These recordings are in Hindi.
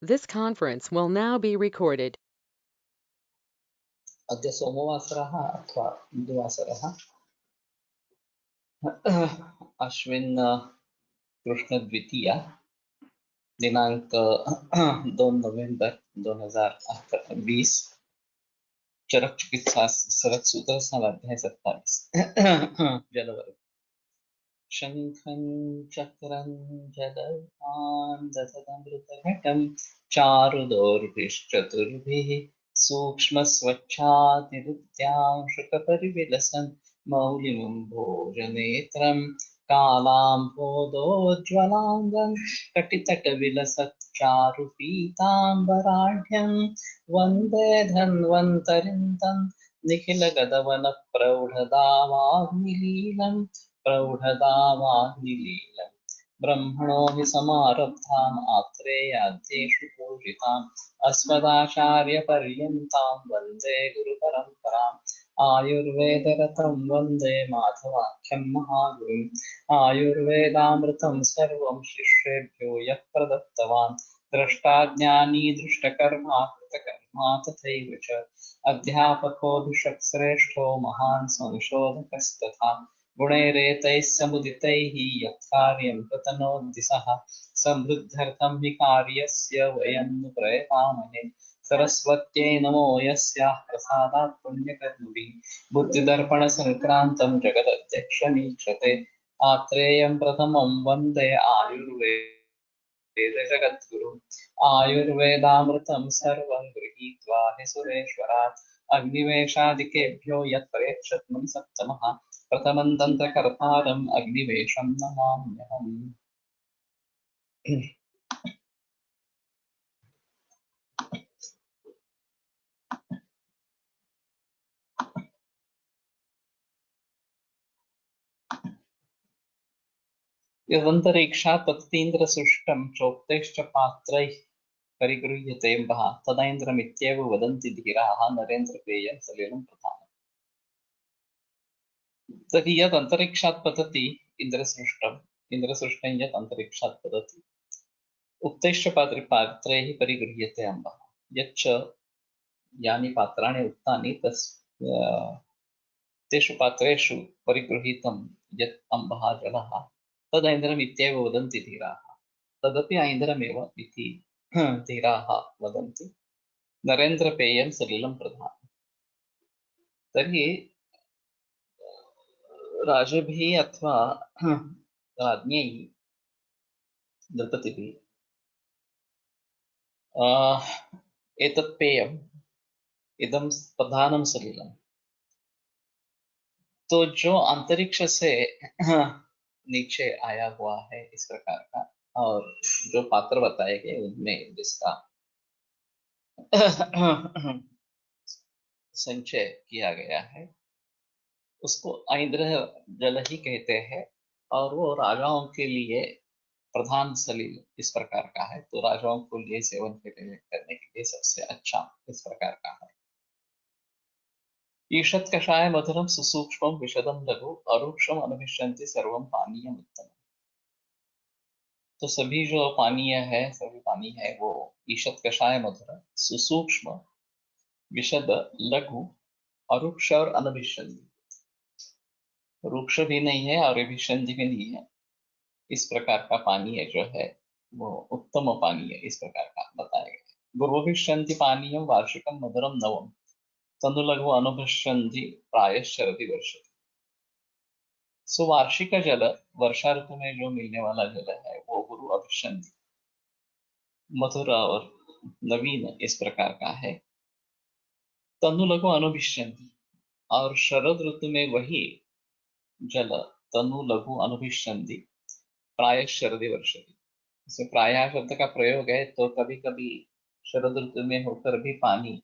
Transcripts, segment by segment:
This conference will now be recorded. अद्य सोमवासरः अथवा बुधवासरः अश्विन कृष्ण द्वितीया दिनांक 2 नवंबर 2020 चरक चिकित्सा सरक सूत्र अध्याय 27 जलवर्ग शंखं चक्रं जलपान् दशदमृतघटं चारुदोर्भिश्चतुर्भिः सूक्ष्मस्वच्छातिरुद्यां शुकपरिविलसन् मौलिनं भोजनेत्रं कालाम्भोदोज्ज्वलाङ्गं कटितटविलसत् चारुपीताम्बराढ्यं वन्दे धन्वन्तरिं तं निखिलगदवनप्रौढदावाग्निलीलम् प्रौढदावाग्निलीलम् ब्रह्मणो हि समारब्धाम् आत्रेयाद्येषु पूजिताम् अस्मदाचार्यपर्यन्तां वन्दे गुरुपरम्पराम् आयुर्वेदरतं वन्दे माधवाख्यं महागुरुम् आयुर्वेदामृतं सर्वं शिष्येभ्यो यः प्रदत्तवान् द्रष्टा ज्ञानी दृष्टकर्मा कृतकर्मा तथैव च अध्यापकोऽभिषक्श्रेष्ठो महान् संशोधकस्तथा गुणैरेतैः समुदितैः यत्कार्यं प्रतनोति सः समृद्ध्यर्थं हि कार्यस्य वयं नु प्रयतामहे सरस्वत्यै नमो यस्याः प्रसादात् पुण्यकर्मभिः बुद्धिदर्पणसङ्क्रान्तं जगदध्यक्षमीक्षते आत्रेयं प्रथमं वन्दे आयुर्वेदजगद्गुरु आयुर्वेदामृतं सर्वं गृहीत्वा हि सुरेश्वरात् अग्निवेशादिकेभ्यो यत्परेक्षत्वं सप्तमः प्रथमं तन्त्रकर्तारम् अग्निवेशं नमाम्यहम्। यदन्तरिक्षात् पततीन्द्रसृष्टं चोक्तैश्च पात्रैः परिगृह्यते वः तदैन्द्रमित्येव वदन्ति धीराः नरेन्द्रपेयं सलिलं प्रधानम्। तर्हि यद् अन्तरिक्षात् पतति इन्द्रसृष्टं यत् अन्तरिक्षात् पतति उक्तैश्च पात्रैः परिगृह्यते अम्बः यच्च यानि पात्राणि उक्तानि तेषु पात्रेषु परिगृहीतं यत् अम्बः जलः तदैन्द्रम् इत्येव वदन्ति धीराः तदपि ऐन्द्रमेव इति धीराः वदन्ति नरेन्द्रपेयं सलिलं प्रधानम्। तर्हि राजभिः अथवा राज्ञैः दृपतिभिः एतत् पेयम् इदं प्रधानं सलिलं तो जो अंतरिक्ष से नीचे आया हुआ है इस प्रकार का और जो पात्र बताए गए उनमें जिसका संचय किया गया है उसको ऐन्द्र जल ही कहते हैं और वो राजाओं के लिए प्रधान सलील इस प्रकार का है तो राजाओं को लिए सेवन करने के लिए सबसे अच्छा इस प्रकार का है। ईषत् कषाय मधुरम सुसूक्ष्मं विशदं लघु अरूक्षम अनभिष्यन्ति सर्वं पानीयम् उत्तमम्। तो सभी जो पानीय है सभी पानी है वो ईषत् कषाय मधुर सुसूक्ष्म विशद लघु अरूक्ष और अनभिष्यन्ति रूक्ष भी नहीं है और अभिष्यन्ति भी नहीं है इस प्रकार का पानीय जो है वो उत्तम पानीय इस प्रकार का बताया गया है। गुरुभिष्यन्ति पानीयं वार्षिकं मधुरं नवम तनुलघु अनुभष्यन्ति प्रायश्चरति वर्षति। सो वार्षिक जल वर्षा ऋतु में जो मिलने वाला जल है वो गुरु अभिष्यन्ति मधुर और नवीन इस प्रकार का है। तनुलघु अनुभष्यन्ति और शरद ऋतु में वही जल तनु लघु अनुभष्यन्ति प्राय शरदि वर्षति। इसमें प्रायः शब्द का प्रयोग है तो कभी कभी शरद ऋतु में होकर भी पानी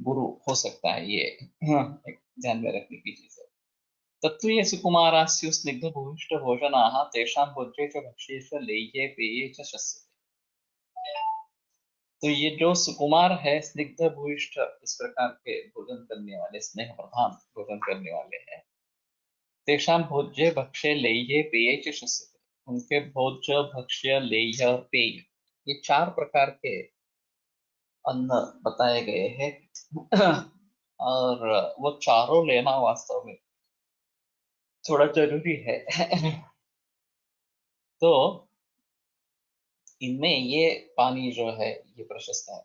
गुरु हो सकता है ये एक ध्यान में रखने की चीज है। तत्त्वीय सुकुमारास्यु स्निग्ध भूमिष्ठ भोजनाः तेषां भोज्ये च भक्ष्ये च लेह्ये पेये च शस्यते। तो ये जो सुकुमार है स्निग्ध भूइष्ठ इस प्रकार के भोजन करने वाले स्नेह प्रधान भोजन करने वाले हैं तेषां भोज्ये भक्ष्ये लेह्ये पेये च शस्यते। उनके भोज्य भक्ष्य लेह्य पेय ये चार प्रकार के अन्न बताए गए हैं और वो चारों लेना वास्तव में थोड़ा जरूरी है तो इनमें ये पानी जो है ये प्रशस्त है।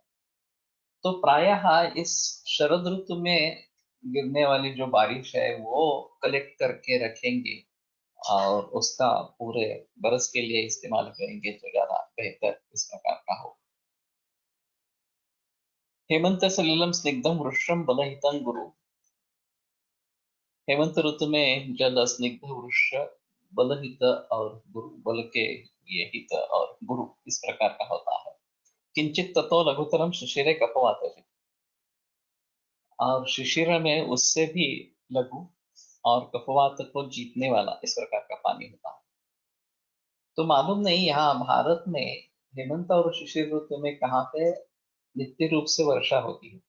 तो प्रायः इस शरद ऋतु में गिरने वाली जो बारिश है वो कलेक्ट करके रखेंगे और उसका पूरे बरस के लिए इस्तेमाल करेंगे तो ज्यादा बेहतर इस प्रकार का हो। हेमंत सलिलम स्निग्धम वृक्षम बलहितं गुरु। हेमंत ऋतु में जल स्निग्ध वृक्ष बलहित और गुरु बल के ये हित और गुरु इस प्रकार का होता है। किंचित ततो लघुतरम शिशिरे कपवात, और शिशिर में उससे भी लघु और कपवात को जीतने वाला इस प्रकार का पानी होता है। तो मालूम नहीं यहाँ भारत में हेमंत और शिशिर ऋतु में कहाँ पे नित्य रूप से वर्षा होती है।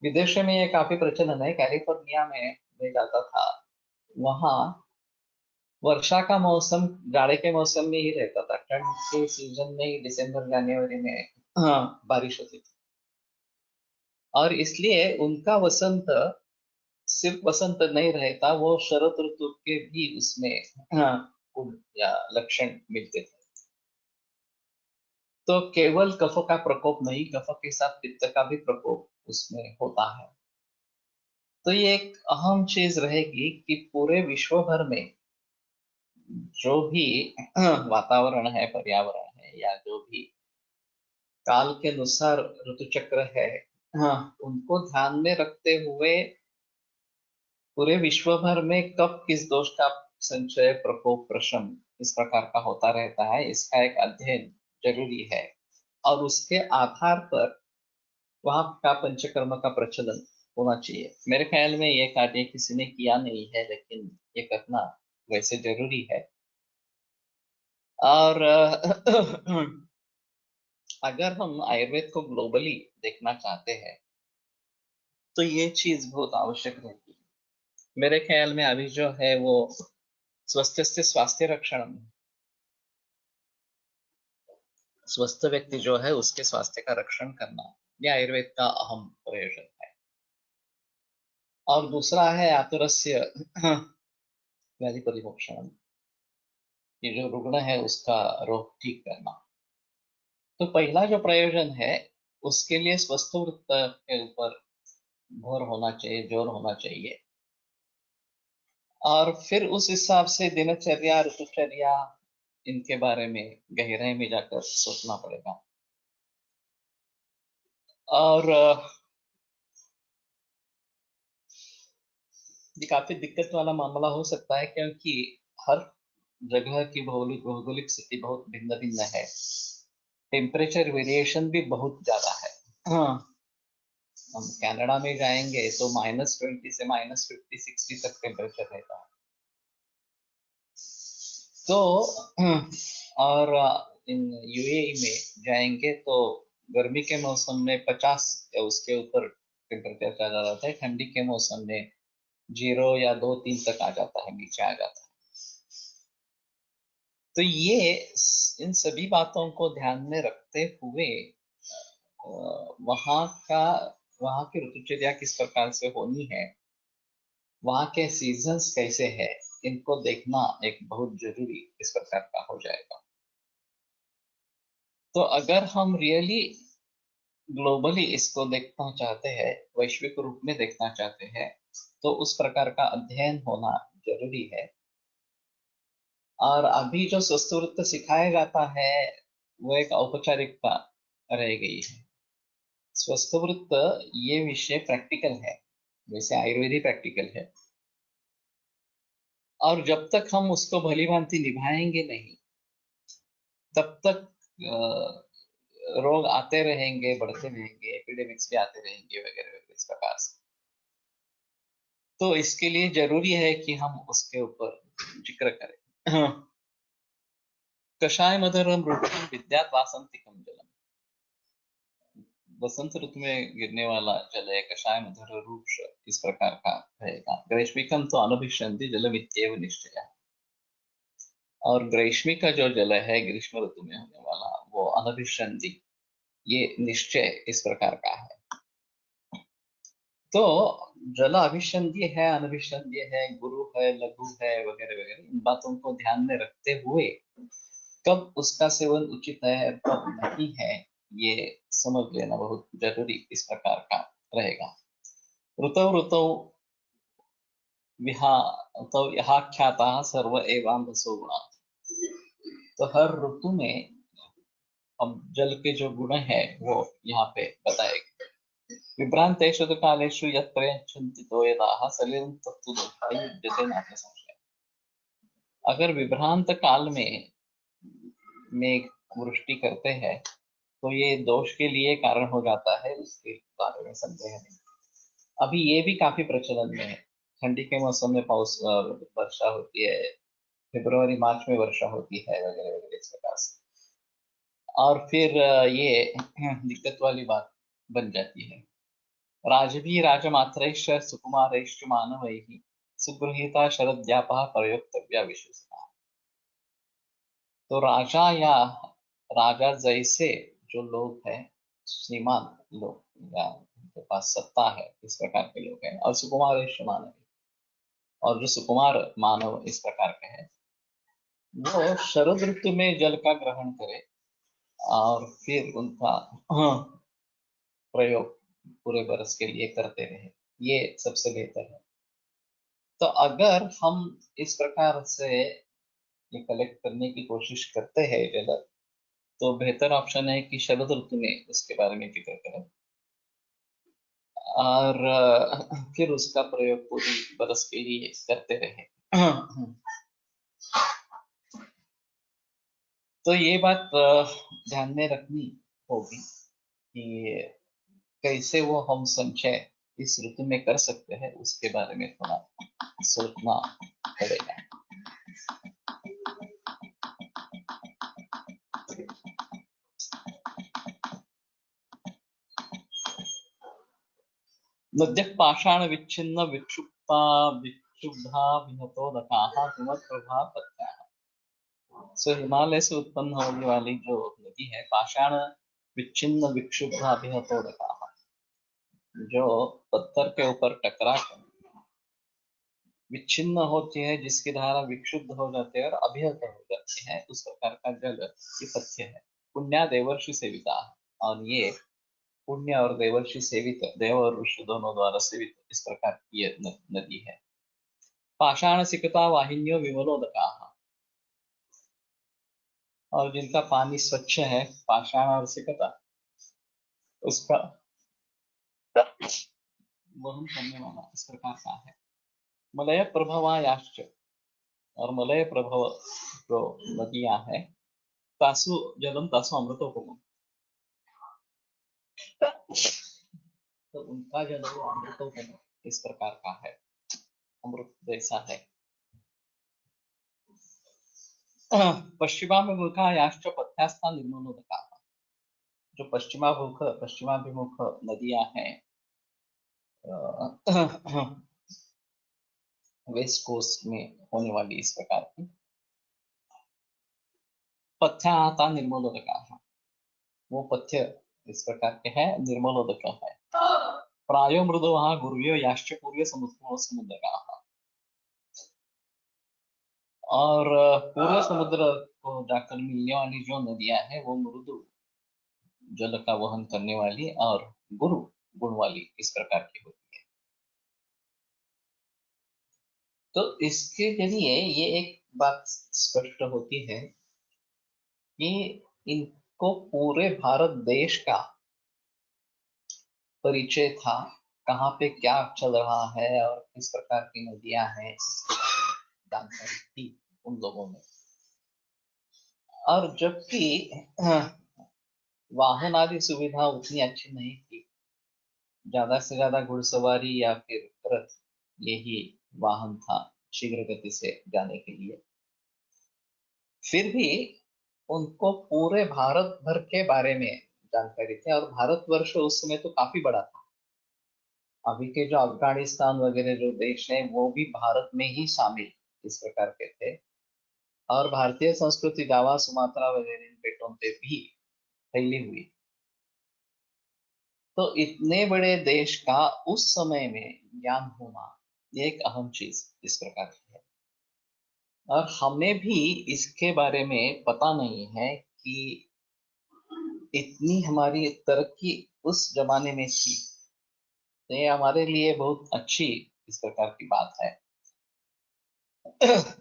विदेशों में ये काफी प्रचलन है। कैलिफोर्निया में मैं जाता था, वहाँ वर्षा का मौसम जाड़े के मौसम में ही रहता था। ठंड के सीजन में ही दिसंबर जनवरी में हाँ बारिश होती थी। और इसलिए उनका वसंत सिर्फ वसंत नहीं रहता, वो शरद ऋतु के भी उसमें हाँ गुण या लक्षण मिलते थे। तो केवल कफ का प्रकोप नहीं, कफ के साथ पित्त का भी प्रकोप उसमें होता है। तो ये एक अहम चीज रहेगी कि पूरे विश्व भर में जो भी वातावरण है, पर्यावरण है, या जो भी काल के अनुसार ऋतु चक्र है, हाँ उनको ध्यान में रखते हुए पूरे विश्व भर में कब किस दोष का संचय, प्रकोप, प्रशम इस प्रकार का होता रहता है, इसका एक अध्ययन जरूरी है। और उसके आधार पर वहां का पंचकर्म का प्रचलन होना चाहिए। मेरे ख्याल में ये कार्य किसी ने किया नहीं है, लेकिन ये करना वैसे जरूरी है। और अगर हम आयुर्वेद को ग्लोबली देखना चाहते हैं तो ये चीज बहुत आवश्यक रहती है। मेरे ख्याल में अभी जो है वो स्वस्थ से स्वास्थ्य रक्षण, स्वस्थ व्यक्ति जो है उसके स्वास्थ्य का रक्षण करना, ये आयुर्वेद का अहम प्रयोजन है। और दूसरा है आतुरस्य व्याधि परिमोक्षण, ये जो रुग्ण है उसका रोग ठीक करना। तो पहला जो प्रयोजन है उसके लिए स्वस्थ वृत्त के ऊपर भर होना चाहिए, जोर होना चाहिए। और फिर उस हिसाब से दिनचर्या, ऋतुचर्या, इनके बारे में गहराई में जाकर सोचना पड़ेगा। और ये काफी दिक्कत वाला मामला हो सकता है, क्योंकि हर जगह की भौगोलिक भौगोलिक स्थिति बहुत भिन्न भिन्न है। टेम्परेचर वेरिएशन भी बहुत ज्यादा है। हाँ, हम कनाडा में जाएंगे तो -20 से -50-60 तक टेम्परेचर रहता है। तो और इन यूएई में जाएंगे तो गर्मी के मौसम में 50 या उसके ऊपर टेम्परेचर चला जाता है, ठंडी के मौसम में 0 या 2-3 तक आ जाता है, नीचे आ जाता है। तो ये इन सभी बातों को ध्यान में रखते हुए वहाँ का वहाँ की ऋतुचर्या किस प्रकार से होनी है, वहाँ के सीजन्स कैसे है, इनको देखना एक बहुत जरूरी इस प्रकार का हो जाएगा। तो अगर हम रियली ग्लोबली इसको देखना चाहते हैं, वैश्विक रूप में देखना चाहते हैं, तो उस प्रकार का अध्ययन होना जरूरी है। और अभी जो स्वस्थ वृत्त सिखाया जाता है वो एक औपचारिकता रह गई है। स्वस्थ वृत्त ये विषय प्रैक्टिकल है, वैसे आयुर्वेदिक प्रैक्टिकल है। और जब तक हम उसको भली भांति निभाएंगे नहीं, तब तक रोग आते रहेंगे, बढ़ते रहेंगे, एपिडेमिक्स भी आते रहेंगे वगैरह वगैरह इस प्रकार से। तो इसके लिए जरूरी है कि हम उसके ऊपर जिक्र करें। हाँ। कषाय मधुरम रुचिर विद्यात वासंतिकम जलम। वसंत ऋतु में गिरने वाला जल है कषाय मधुर रूप इस प्रकार का रहेगा। ग्रीष्मिकम तो अनभिष्यन्ति जलमित्येव निश्चय। और ग्रीष्मी का जो जल है ग्रीष्म ऋतु में होने वाला वो अनभिष्यन्ति ये निश्चय इस प्रकार का है। तो जल अभिसंध्य है, अनभिसंध्य है, गुरु है, लघु है, वगैरह वगैरह, इन बातों को ध्यान में रखते हुए कब उसका सेवन उचित है और कब नहीं है, ये समझ लेना बहुत जरूरी इस प्रकार का रहेगा। ऋतौ ऋतौ विहा तो यहाँ ख्याता सर्व एवांधसो गुणा। तो हर ऋतु में अब जल के जो गुण है वो यहाँ पे बताए गए। विभ्रांतेषु तु कालेषु यत्र यच्छन्ति तोयदाः सलिलं तत्तु दोषाय युज्यते नात्र संशयः। अगर विभ्रांत काल में मेघ वृष्टि करते हैं तो ये दोष के लिए कारण हो जाता है, उसके बारे में संदेह नहीं। अभी ये भी काफी प्रचलन में है। ठंडी के मौसम में पाउस वर्षा होती है, फरवरी मार्च में वर्षा होती है, वगैरह वगैरह इस प्रकार से। और फिर ये दिक्कत वाली बात बन जाती है। राजभी राजमात्रैश्च सुकुमारैश्च मानवैः सुगृहीता शरद्यापः प्रयोक्तव्या विशेषता। तो राजा या राजा जैसे जो लोग हैं, श्रीमान लोग या उनके पास सत्ता है, इस प्रकार के लोग हैं, और सुकुमारैश्च मानव, और जो सुकुमार मानव इस प्रकार के हैं, वो शरद ऋतु में जल का ग्रहण करे और फिर उनका प्रयोग पूरे बरस के लिए करते रहे, ये सबसे बेहतर है। तो अगर हम इस प्रकार से ये कलेक्ट करने की कोशिश करते हैं जल, तो बेहतर ऑप्शन है कि शरद ऋतु में उसके बारे में जिक्र करें और फिर उसका प्रयोग पूरी बरस के लिए करते रहे। तो ये बात ध्यान में रखनी होगी कि कैसे वो हम संचय इस ऋतु में कर सकते हैं, उसके बारे में थोड़ा सोचना पड़ेगा। नद्यः पाषाण विच्छिन्न विक्षुब्धा विक्षुब्धा विहतोदकाः हिमप्रभा पत्याः। सो हिमालय से उत्पन्न होने वाली जो नदी है, पाषाण विच्छिन्न विक्षुब्धा विहतोदकाः, जो पत्थर के ऊपर टकरा कर विच्छिन्न होती है, जिसकी धारा विक्षुब्ध हो जाती है और अभिहत हो जाती है, उस प्रकार का जल ये पथ्य है। पुण्या देवर्षि सेविता, और ये पुण्य और देवर्षि सेवित, देव और ऋषि दोनों द्वारा सेवित इस प्रकार की ये नदी है। पाषाण सिकता वाहिन्यो विमलोदकाः, और जिनका पानी स्वच्छ है, पाषाण और सिकता, उसका वहन करने वाला इस प्रकार का है। मलय प्रभवायाश्च, और मलय प्रभव जो नदियां हैं, तासु जलम तासु अमृतोपमम्, तो उनका जल वो अमृतोपम इस प्रकार का है, अमृत जैसा है। पश्चिमाभिमुखायाश्च पथ्यास्था निर्मलोदकाः, जो पश्चिमाभिमुख नदियां हैं, वेस्ट कोस्ट में होने वाली इस प्रकार की, पथ्याता निर्मलोदकाः, वो पथ्य इस प्रकार के हैं, निर्मलोदक है। प्रायो मृदुः गुर्व्यो याश्च पूर्व समुद्रकाः, और पूर्व समुद्र को जाकर मिलने वाली जो नदियां हैं, वो मृदु जल का वहन करने वाली और गुरु गुण वाली इस प्रकार की होती है। तो इसके जरिए ये एक बात स्पष्ट होती है कि इनको पूरे भारत देश का परिचय था, कहाँ पे क्या चल रहा है और किस प्रकार की नदियां हैं, इसके बारे में जानकारी थी उन लोगों में। और जबकि वाहन आदि सुविधा उतनी अच्छी नहीं थी, ज्यादा से ज्यादा घुड़सवारी या फिर रथ, यही वाहन था शीघ्र गति से जाने के लिए, फिर भी उनको पूरे भारत भर के बारे में जानकारी थी। और भारतवर्ष उस समय तो काफी बड़ा था, अभी के जो अफगानिस्तान वगैरह जो देश हैं, वो भी भारत में ही शामिल इस प्रकार के थे। और भारतीय संस्कृति जावा सुमात्रा वगैरह इन बेटों पे भी फैली हुई। तो इतने बड़े देश का उस समय में ज्ञान होना, ये एक अहम चीज इस प्रकार की है। और हमें भी इसके बारे में पता नहीं है कि इतनी हमारी तरक्की उस जमाने में थी। तो ये हमारे लिए बहुत अच्छी इस प्रकार की बात है।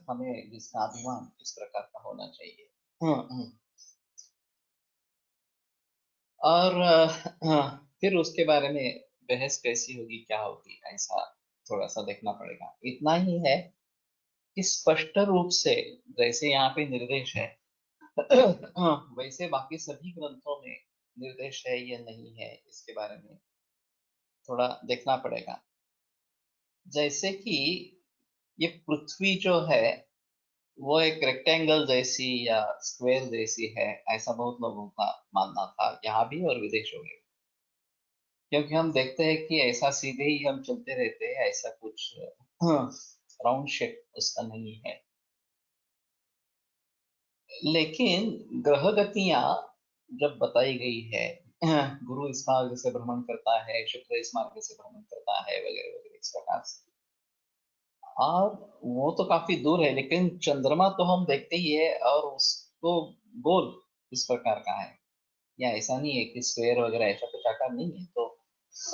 हमें जिसका अभिमान इस प्रकार का होना चाहिए। और फिर उसके बारे में बहस कैसी होगी, क्या होगी, ऐसा थोड़ा सा देखना पड़ेगा। इतना ही है कि स्पष्ट रूप से जैसे यहाँ पे निर्देश है वैसे बाकी सभी ग्रंथों में निर्देश है या नहीं है, इसके बारे में थोड़ा देखना पड़ेगा। जैसे कि ये पृथ्वी जो है वो एक रेक्टेंगल जैसी या स्क्वायर जैसी है, ऐसा बहुत लोगों का मानना था, यहाँ भी और विदेशों में। क्योंकि हम देखते हैं कि ऐसा सीधे ही हम चलते रहते हैं, ऐसा कुछ राउंड शेप उसका नहीं है। लेकिन ग्रह गतियां जब बताई गई है, गुरु इस मार्ग से भ्रमण करता है, शुक्र इस मार्ग से भ्रमण करता है, वगैरह वगैरह इस प्रकार से। और वो तो काफी दूर है, लेकिन चंद्रमा तो हम देखते ही है, और उसको गोल इस प्रकार का है। या ऐसा नहीं है कि स्क्वायर वगैरह ऐसा कुछ आकार नहीं है, तो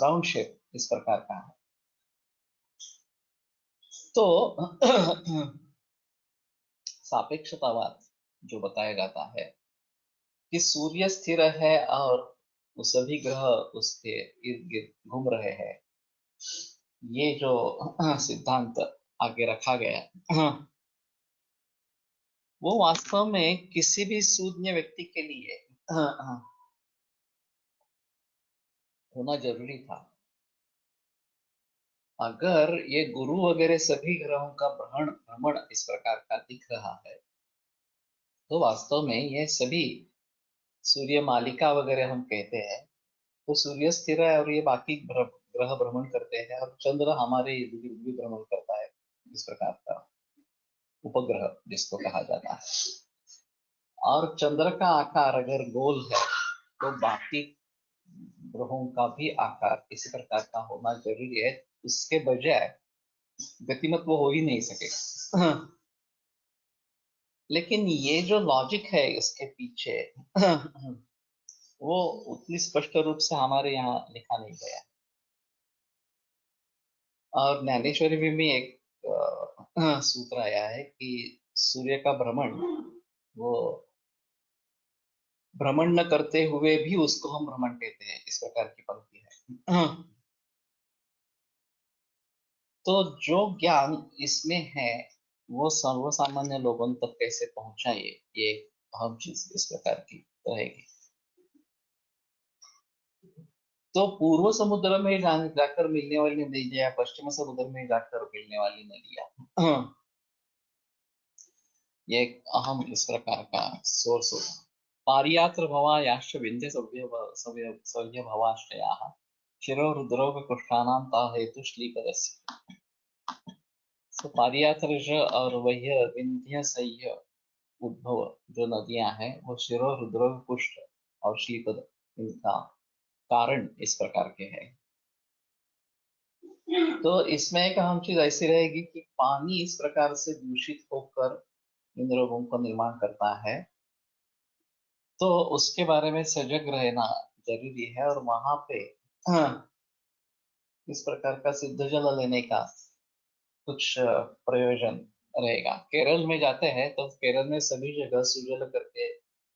राउंड शेप इस प्रकार का है। तो सापेक्षतावाद जो बताया जाता है कि सूर्य स्थिर है और वो सभी ग्रह उसके इर्द गिर्द घूम रहे हैं, ये जो सिद्धांत आगे रखा गया, वो वास्तव में किसी भी सूज्ञ व्यक्ति के लिए होना जरूरी था। अगर ये गुरु वगैरह सभी ग्रहों का भ्रमण भ्रमण इस प्रकार का दिख रहा है, तो वास्तव में ये सभी सूर्य मालिका वगैरह हम कहते हैं, तो सूर्य स्थिर है और ये बाकी ग्रह भ्रमण करते हैं, और चंद्र हमारे इर्द गिर्द भी भ्रमण करता है, इस प्रकार का उपग्रह जिसको कहा जाता है। और चंद्र का आकार अगर गोल है, तो बाकी ग्रहों का भी आकार इसी प्रकार का होना जरूरी है। उसके बजाय गतिमत वो हो ही नहीं सकेगा। लेकिन ये जो लॉजिक है इसके पीछे, वो उतनी स्पष्ट रूप से हमारे यहाँ लिखा नहीं गया। और ज्ञानेश्वरी में भी एक सूत्र आया है कि सूर्य का भ्रमण, वो भ्रमण न करते हुए भी उसको हम भ्रमण कहते हैं, इस प्रकार की पंक्ति है। तो जो ज्ञान इसमें है वो सर्वसामान्य लोगों तक कैसे पहुंचाए, ये एक अहम चीज इस प्रकार की रहेगी। तो पूर्व समुद्र में जाकर मिलने वाली नदियां या पश्चिम समुद्र में जाकर मिलने वाली नदियां, ये एक अहम इस प्रकार का सोर्स होगा। पारियात्र भवा याश्च विंध्य सव्य सव्य सव्य भवाश्रयाः शिरो रुद्रो कुष्ठानां ता हेतु श्लीपदस्य। तो पारियात्र और वह्य विंध्य सह्य उद्भव जो नदियां हैं, वो शिरो रुद्र कुष्ठ और श्लीपद, इनका कारण इस प्रकार के हैं। तो इसमें एक अहम चीज ऐसी रहेगी कि पानी इस प्रकार से दूषित होकर इन रोगों का निर्माण करता है, तो उसके बारे में सजग रहना जरूरी है। और वहां पे इस प्रकार का सिद्ध जल लेने का कुछ प्रयोजन रहेगा। केरल में जाते हैं तो केरल में सभी जगह सुजल करके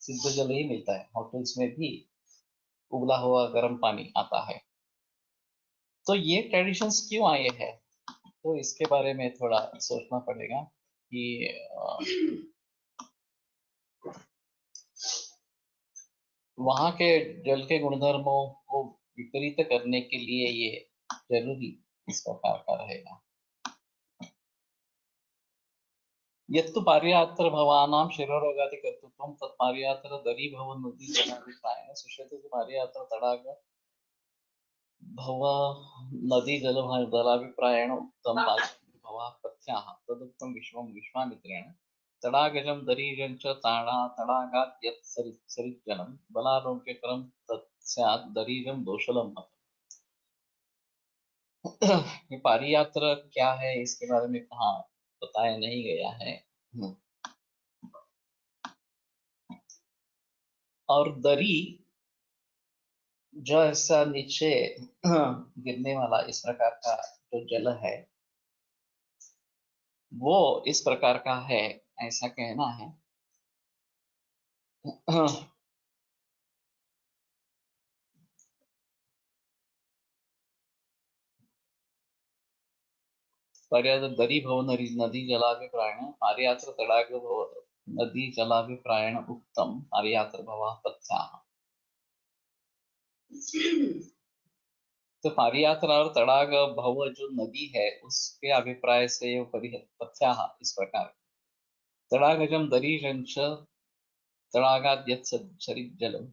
सिद्ध जल ही मिलता है, होटल्स में भी उबला हुआ गर्म पानी आता है। तो ये ट्रेडिशंस क्यों आए हैं, तो इसके बारे में थोड़ा सोचना पड़ेगा कि वहाँ के जल के गुणधर्मों को विपरीत करने के लिए ये जरूरी इस प्रकार का रहेगा। यत्तु पारियात्र भवानां शिरोरोगादि कर्तृत्वं तत्पारियात्र दरीभव नदी जलाभिप्रायेण सुष्यते तु पारियात्र तडाग भव नदी जलाभिप्रायेण उक्तं भवाः पथ्याः तदुक्तं विश्वं विश्वामित्रेण तडागजं दरीजं च तडागात् यत् सरिज्जलं बलारोग्यकरं तत् स्यात् दरीजं दोषलं मत। ये पारियात्र क्या है इसके बारे में कहाँ बताया नहीं गया है। और दरी जो ऐसा नीचे गिरने वाला इस प्रकार का जो जल है वो इस प्रकार का है, ऐसा कहना है। पर्याय दरी भव नदी जलाभिप्रायण पारियात्र तडाग भव नदी जलाभिप्रायण उत्तम पारियात्र भवा पथ्याः। तो पारियात्र और तड़ाग भव जो नदी है उसके अभिप्राय से पथ्याः इस प्रकार। तड़ागजम दरीजंच तड़ागाद यत् जलम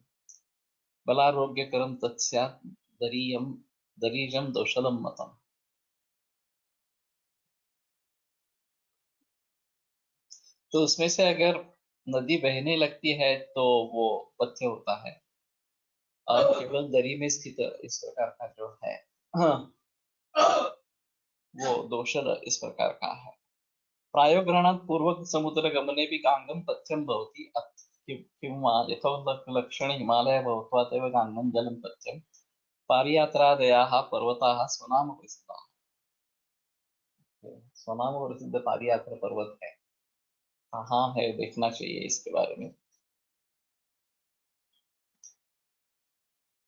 बलारोग्यकरम तत्स्यात् दरीयम दरीजम दोषलम मतम। तो उसमें से अगर नदी बहने लगती है तो वो पथ्य होता है, और केवल दरी में स्थित इस प्रकार का जो है, हाँ, वो दोषल इस प्रकार का है। प्रायोग्रहणात् पूर्वक समुद्र गमने भी गांगम पथ्यम भवति किंवा यथोल्लक्षण हिमालय भवत्वादेव गांगम जलम पथ्यम पारियात्रादयाः पर्वताः स्वनाम प्रसिद्धाः। स्वनाम प्रसिद्ध पारियात्र पर्वत है, कहाँ है देखना चाहिए इसके बारे में।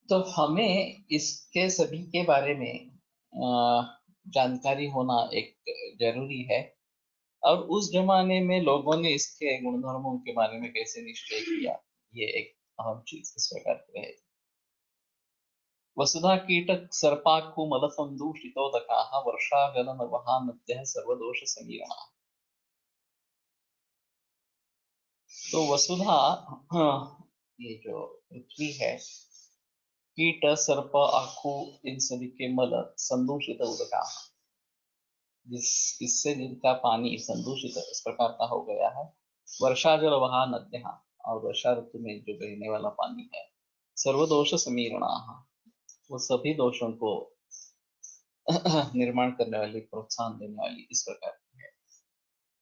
तो हमें इसके सभी के बारे में जानकारी होना एक जरूरी है, और उस जमाने में लोगों ने इसके गुणधर्मों के बारे में कैसे निश्चय किया, ये एक अहम चीज इस प्रकार की है। वसुधा कीटक सर्पाकु मलसंदूषितोदकाः वर्षा जल नवहा नद्यः सर्वदोष समीरणा। तो वसुधा, हाँ, ये जो पृथ्वी है, कीट सर्प आखू इन सभी के मल संदूषित उदका, इससे जिनका पानी संदूषित इस प्रकार का हो गया है। वर्षा जल वहा नद्यः, और वर्षा ऋतु में जो बहने वाला पानी है, सर्वदोष समीरणा, वो सभी दोषों को निर्माण करने वाली, प्रोत्साहन देने वाली इस प्रकार की है।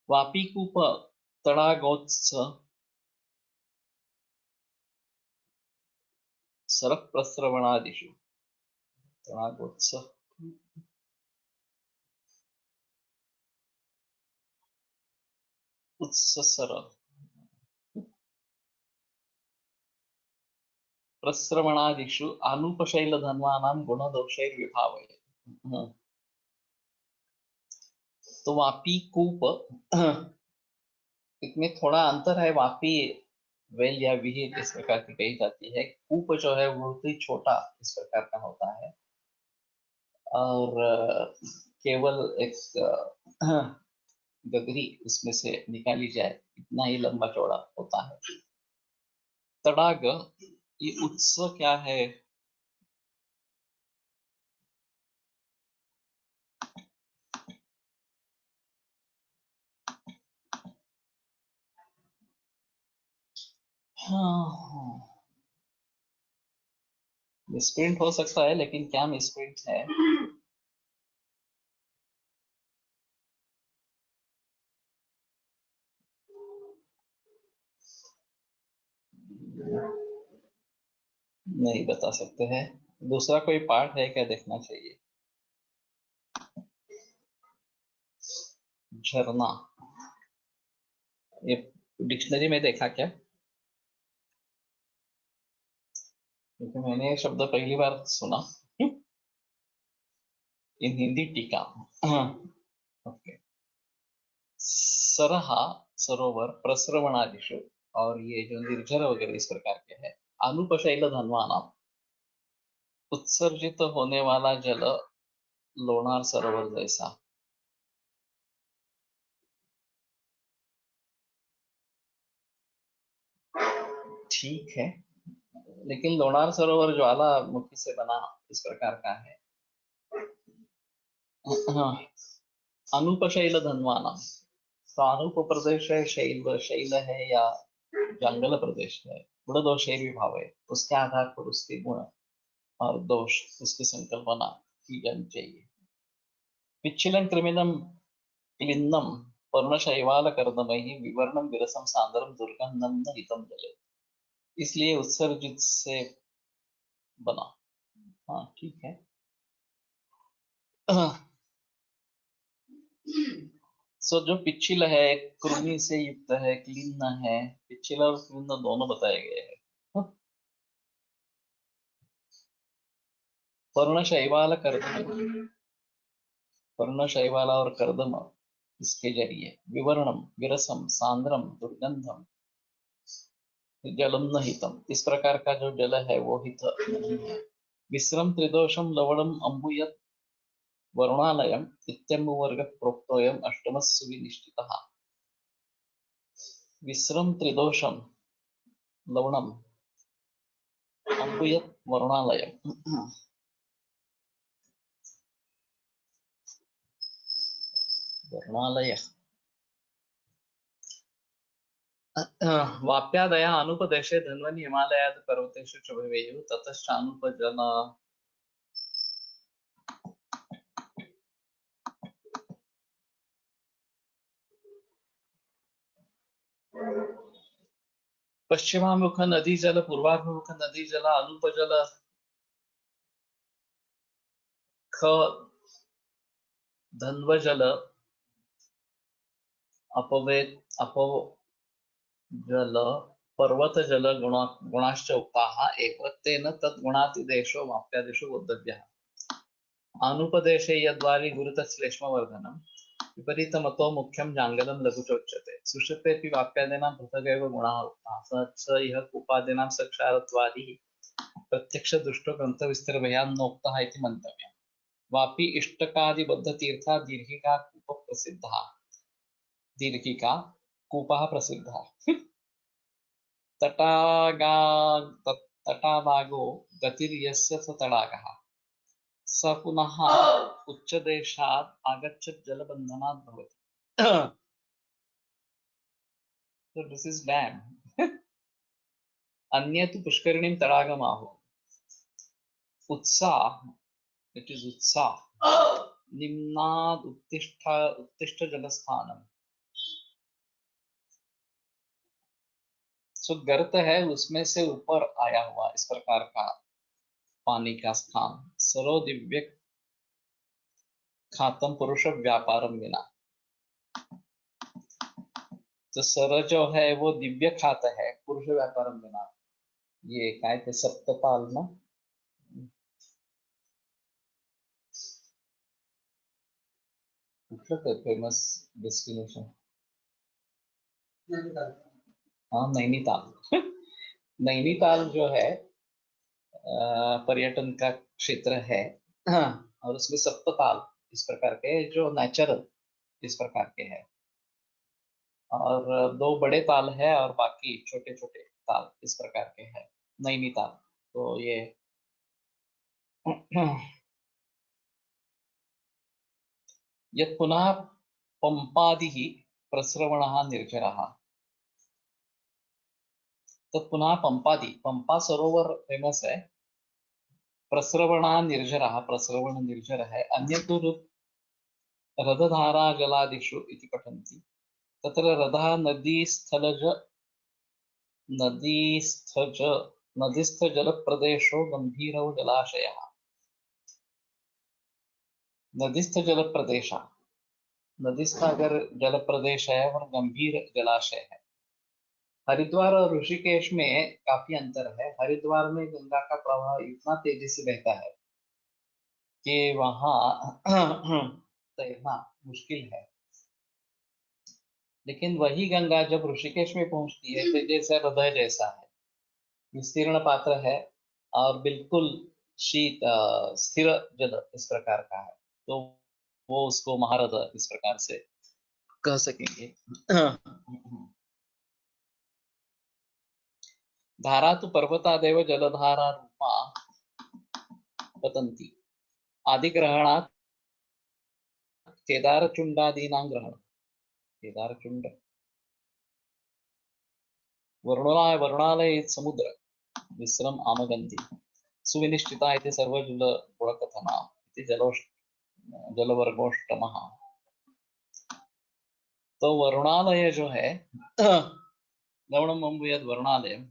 वापी कूप तड़ागोत्स सरक प्रस्रवणादिषु, तड़ागोत्स उत्ससर प्रस्रवणादिषु आनुपशैलधन्वानां गुणदोषैर्विभावये। तो वापी कूप, इसमें थोड़ा अंतर है। वापी वेल या विहिर इस प्रकार की कही जाती है, कूप जो है वो बहुत ही छोटा इस प्रकार का होता है, और केवल एक गगरी उसमें से निकाली जाए इतना ही लंबा चौड़ा होता है। तड़ाग, ये उत्सव क्या है? हाँ, मिसप्रिंट हो सकता है, लेकिन क्या मिसप्रिंट है? नहीं बता सकते हैं। दूसरा कोई पार्ट है क्या, देखना चाहिए। झरना, ये डिक्शनरी में देखा क्या? क्योंकि मैंने ये शब्द पहली बार सुना इन हिंदी टीका। हाँ, ओके। सरहा, सरोवर, प्रस्रवणादिशु, और ये जो निर्जर वगैरह इस प्रकार के है। अनुपशैल धनवाना, उत्सर्जित होने वाला जल लोणार सरोवर जैसा। ठीक है, लेकिन लोणार सरोवर ज्वालामुखी से बना इस प्रकार का है। हाँ, अनुपशैल धनवाना, तो अनूप प्रदेश है, शैल शैल है या जंगल प्रदेश है, गुण दोष भी भाव है, उसके आधार पर उसके गुण और दोष उसकी संकल्पना की जानी चाहिए। पिच्छिलं कृमिणं क्लिन्नं पर्णशैवालकर्दमैः विवर्णं विरसं सान्द्रं दुर्गन्धं न हितं जले। इसलिए उत्सर्जित से बना। हाँ ठीक है। सो जो पिच्छिल है कृमि से युक्त है, क्लिन्न है, पिच्छिल और क्लिन्न दोनों बताए गए हैं। पर्णशैवाल कर्दम, पर्णशैवाल और कर्दम इसके जरिए विवर्णम विरसम सांद्रम दुर्गंधम जलम न हितम, इस प्रकार का जो जल है वो हित नहीं है। विश्रम त्रिदोषम लवणम अम्बुयत वरुणालयम इत्यम्बुवर्ग प्रोक्तोयम अष्टमः सुविनिश्चितः। विश्रम त्रिदोषम लवणम अम्बुयत वरुणालयम, वरुणालय वाप्यादया अनुपदेशे धन्वन् हिमालयाद पर्वतेषु च भवेयुः ततश्चानुपजना। पश्चिमामुख नदी जल, पूर्वाभिमुख नदी जल, अनुपजल ख धन्व जल, अपवेत अपजल पर्वत जल गुणाश्च उक्ताः एकत्वेन तद्गुणातिदेशो वाप्यादिषु बोद्धव्यः। अनुपदेशे यद्वारि गुरुतश्लेष्मवर्धनम् विपरीतमतो मुख्यं जाङ्गलं लघुचोच्यते। सुषुप्तेऽपि वाप्यादीनां पृथगेव गुणाः उक्ताः स इह कूपादीनां सक्षारत्वादिः प्रत्यक्षदृष्टो ग्रन्थविस्तरभयान्नोक्तः इति मन्तव्यम्। वापि इष्टकादिबद्धतीर्था दीर्घिका कूपः प्रसिद्धः, दीर्घिका कूपः प्रसिद्धः। तटागा तटाभागो गतिर्यस्य स तडागः स पुनः उच्चदेशात् आगच्छत् जलबन्धनात् भवति। So this is dam. अन्ये तु पुष्करिणीं तडागमाहुः। उत्साह, it is उत्साह, निम्नाद् उत्तिष्ठ जलस्थानम्। सो गर्त है उसमें से ऊपर आया हुआ इस प्रकार का पानी का स्थान। सरो दिव्य खातम पुरुष व्यापारम विना, तो सर जो है वो दिव्य खात है पुरुष व्यापारम विना। ये काय थे सप्तपाल ना, फेमस डेस्टिनेशन। हाँ नैनीताल। नैनीताल जो है पर्यटन का क्षेत्र है। हाँ, और उसमें सप्तताल इस प्रकार के जो नेचुरल इस प्रकार के हैं, और दो बड़े ताल है और बाकी छोटे छोटे ताल इस प्रकार के हैं नैनीताल। तो ये यत् पुनः पंपादिः प्रस्रवणः निर्झरः, तत् पुनः पंपादि, पंपा सरोवर फेमस है। प्रस्रवणः निर्झरः, प्रस्रवण निर्झर है। अन्यतु रथधारा जलादिषु इति पठन्ति। तत्र रथः नदीस्थजलप्रदेशो गंभीरो जलाशयः। नदीस्थ जलप्रदेश, नदीस्थ अगर जलप्रदेश है और गंभीर जलाशय है। हरिद्वार और ऋषिकेश में काफी अंतर है। हरिद्वार में गंगा का प्रवाह इतना तेजी से बहता है कि वहां तैरना मुश्किल है, लेकिन वही गंगा जब ऋषिकेश में पहुंचती है तो जैसे हृदय जैसा है, विस्तीर्ण पात्र है और बिल्कुल शीत स्थिर जल इस प्रकार का है। तो वो उसको महारथ इस प्रकार से कह सकेंगे। धारा तो पर्वतादेव जलधारा रूपा पतंती, आदिग्रहणात् केदारचुंडादीनां ग्रहण, केदारचुंड वरुणालय समुद्र विश्रम आमगंती सुविनिश्चिता इति सर्वजल गुणकथना इति जलवर्गोष्टमः। तो वरुणालय जो है लवणम अम्बु यद वरुणालय,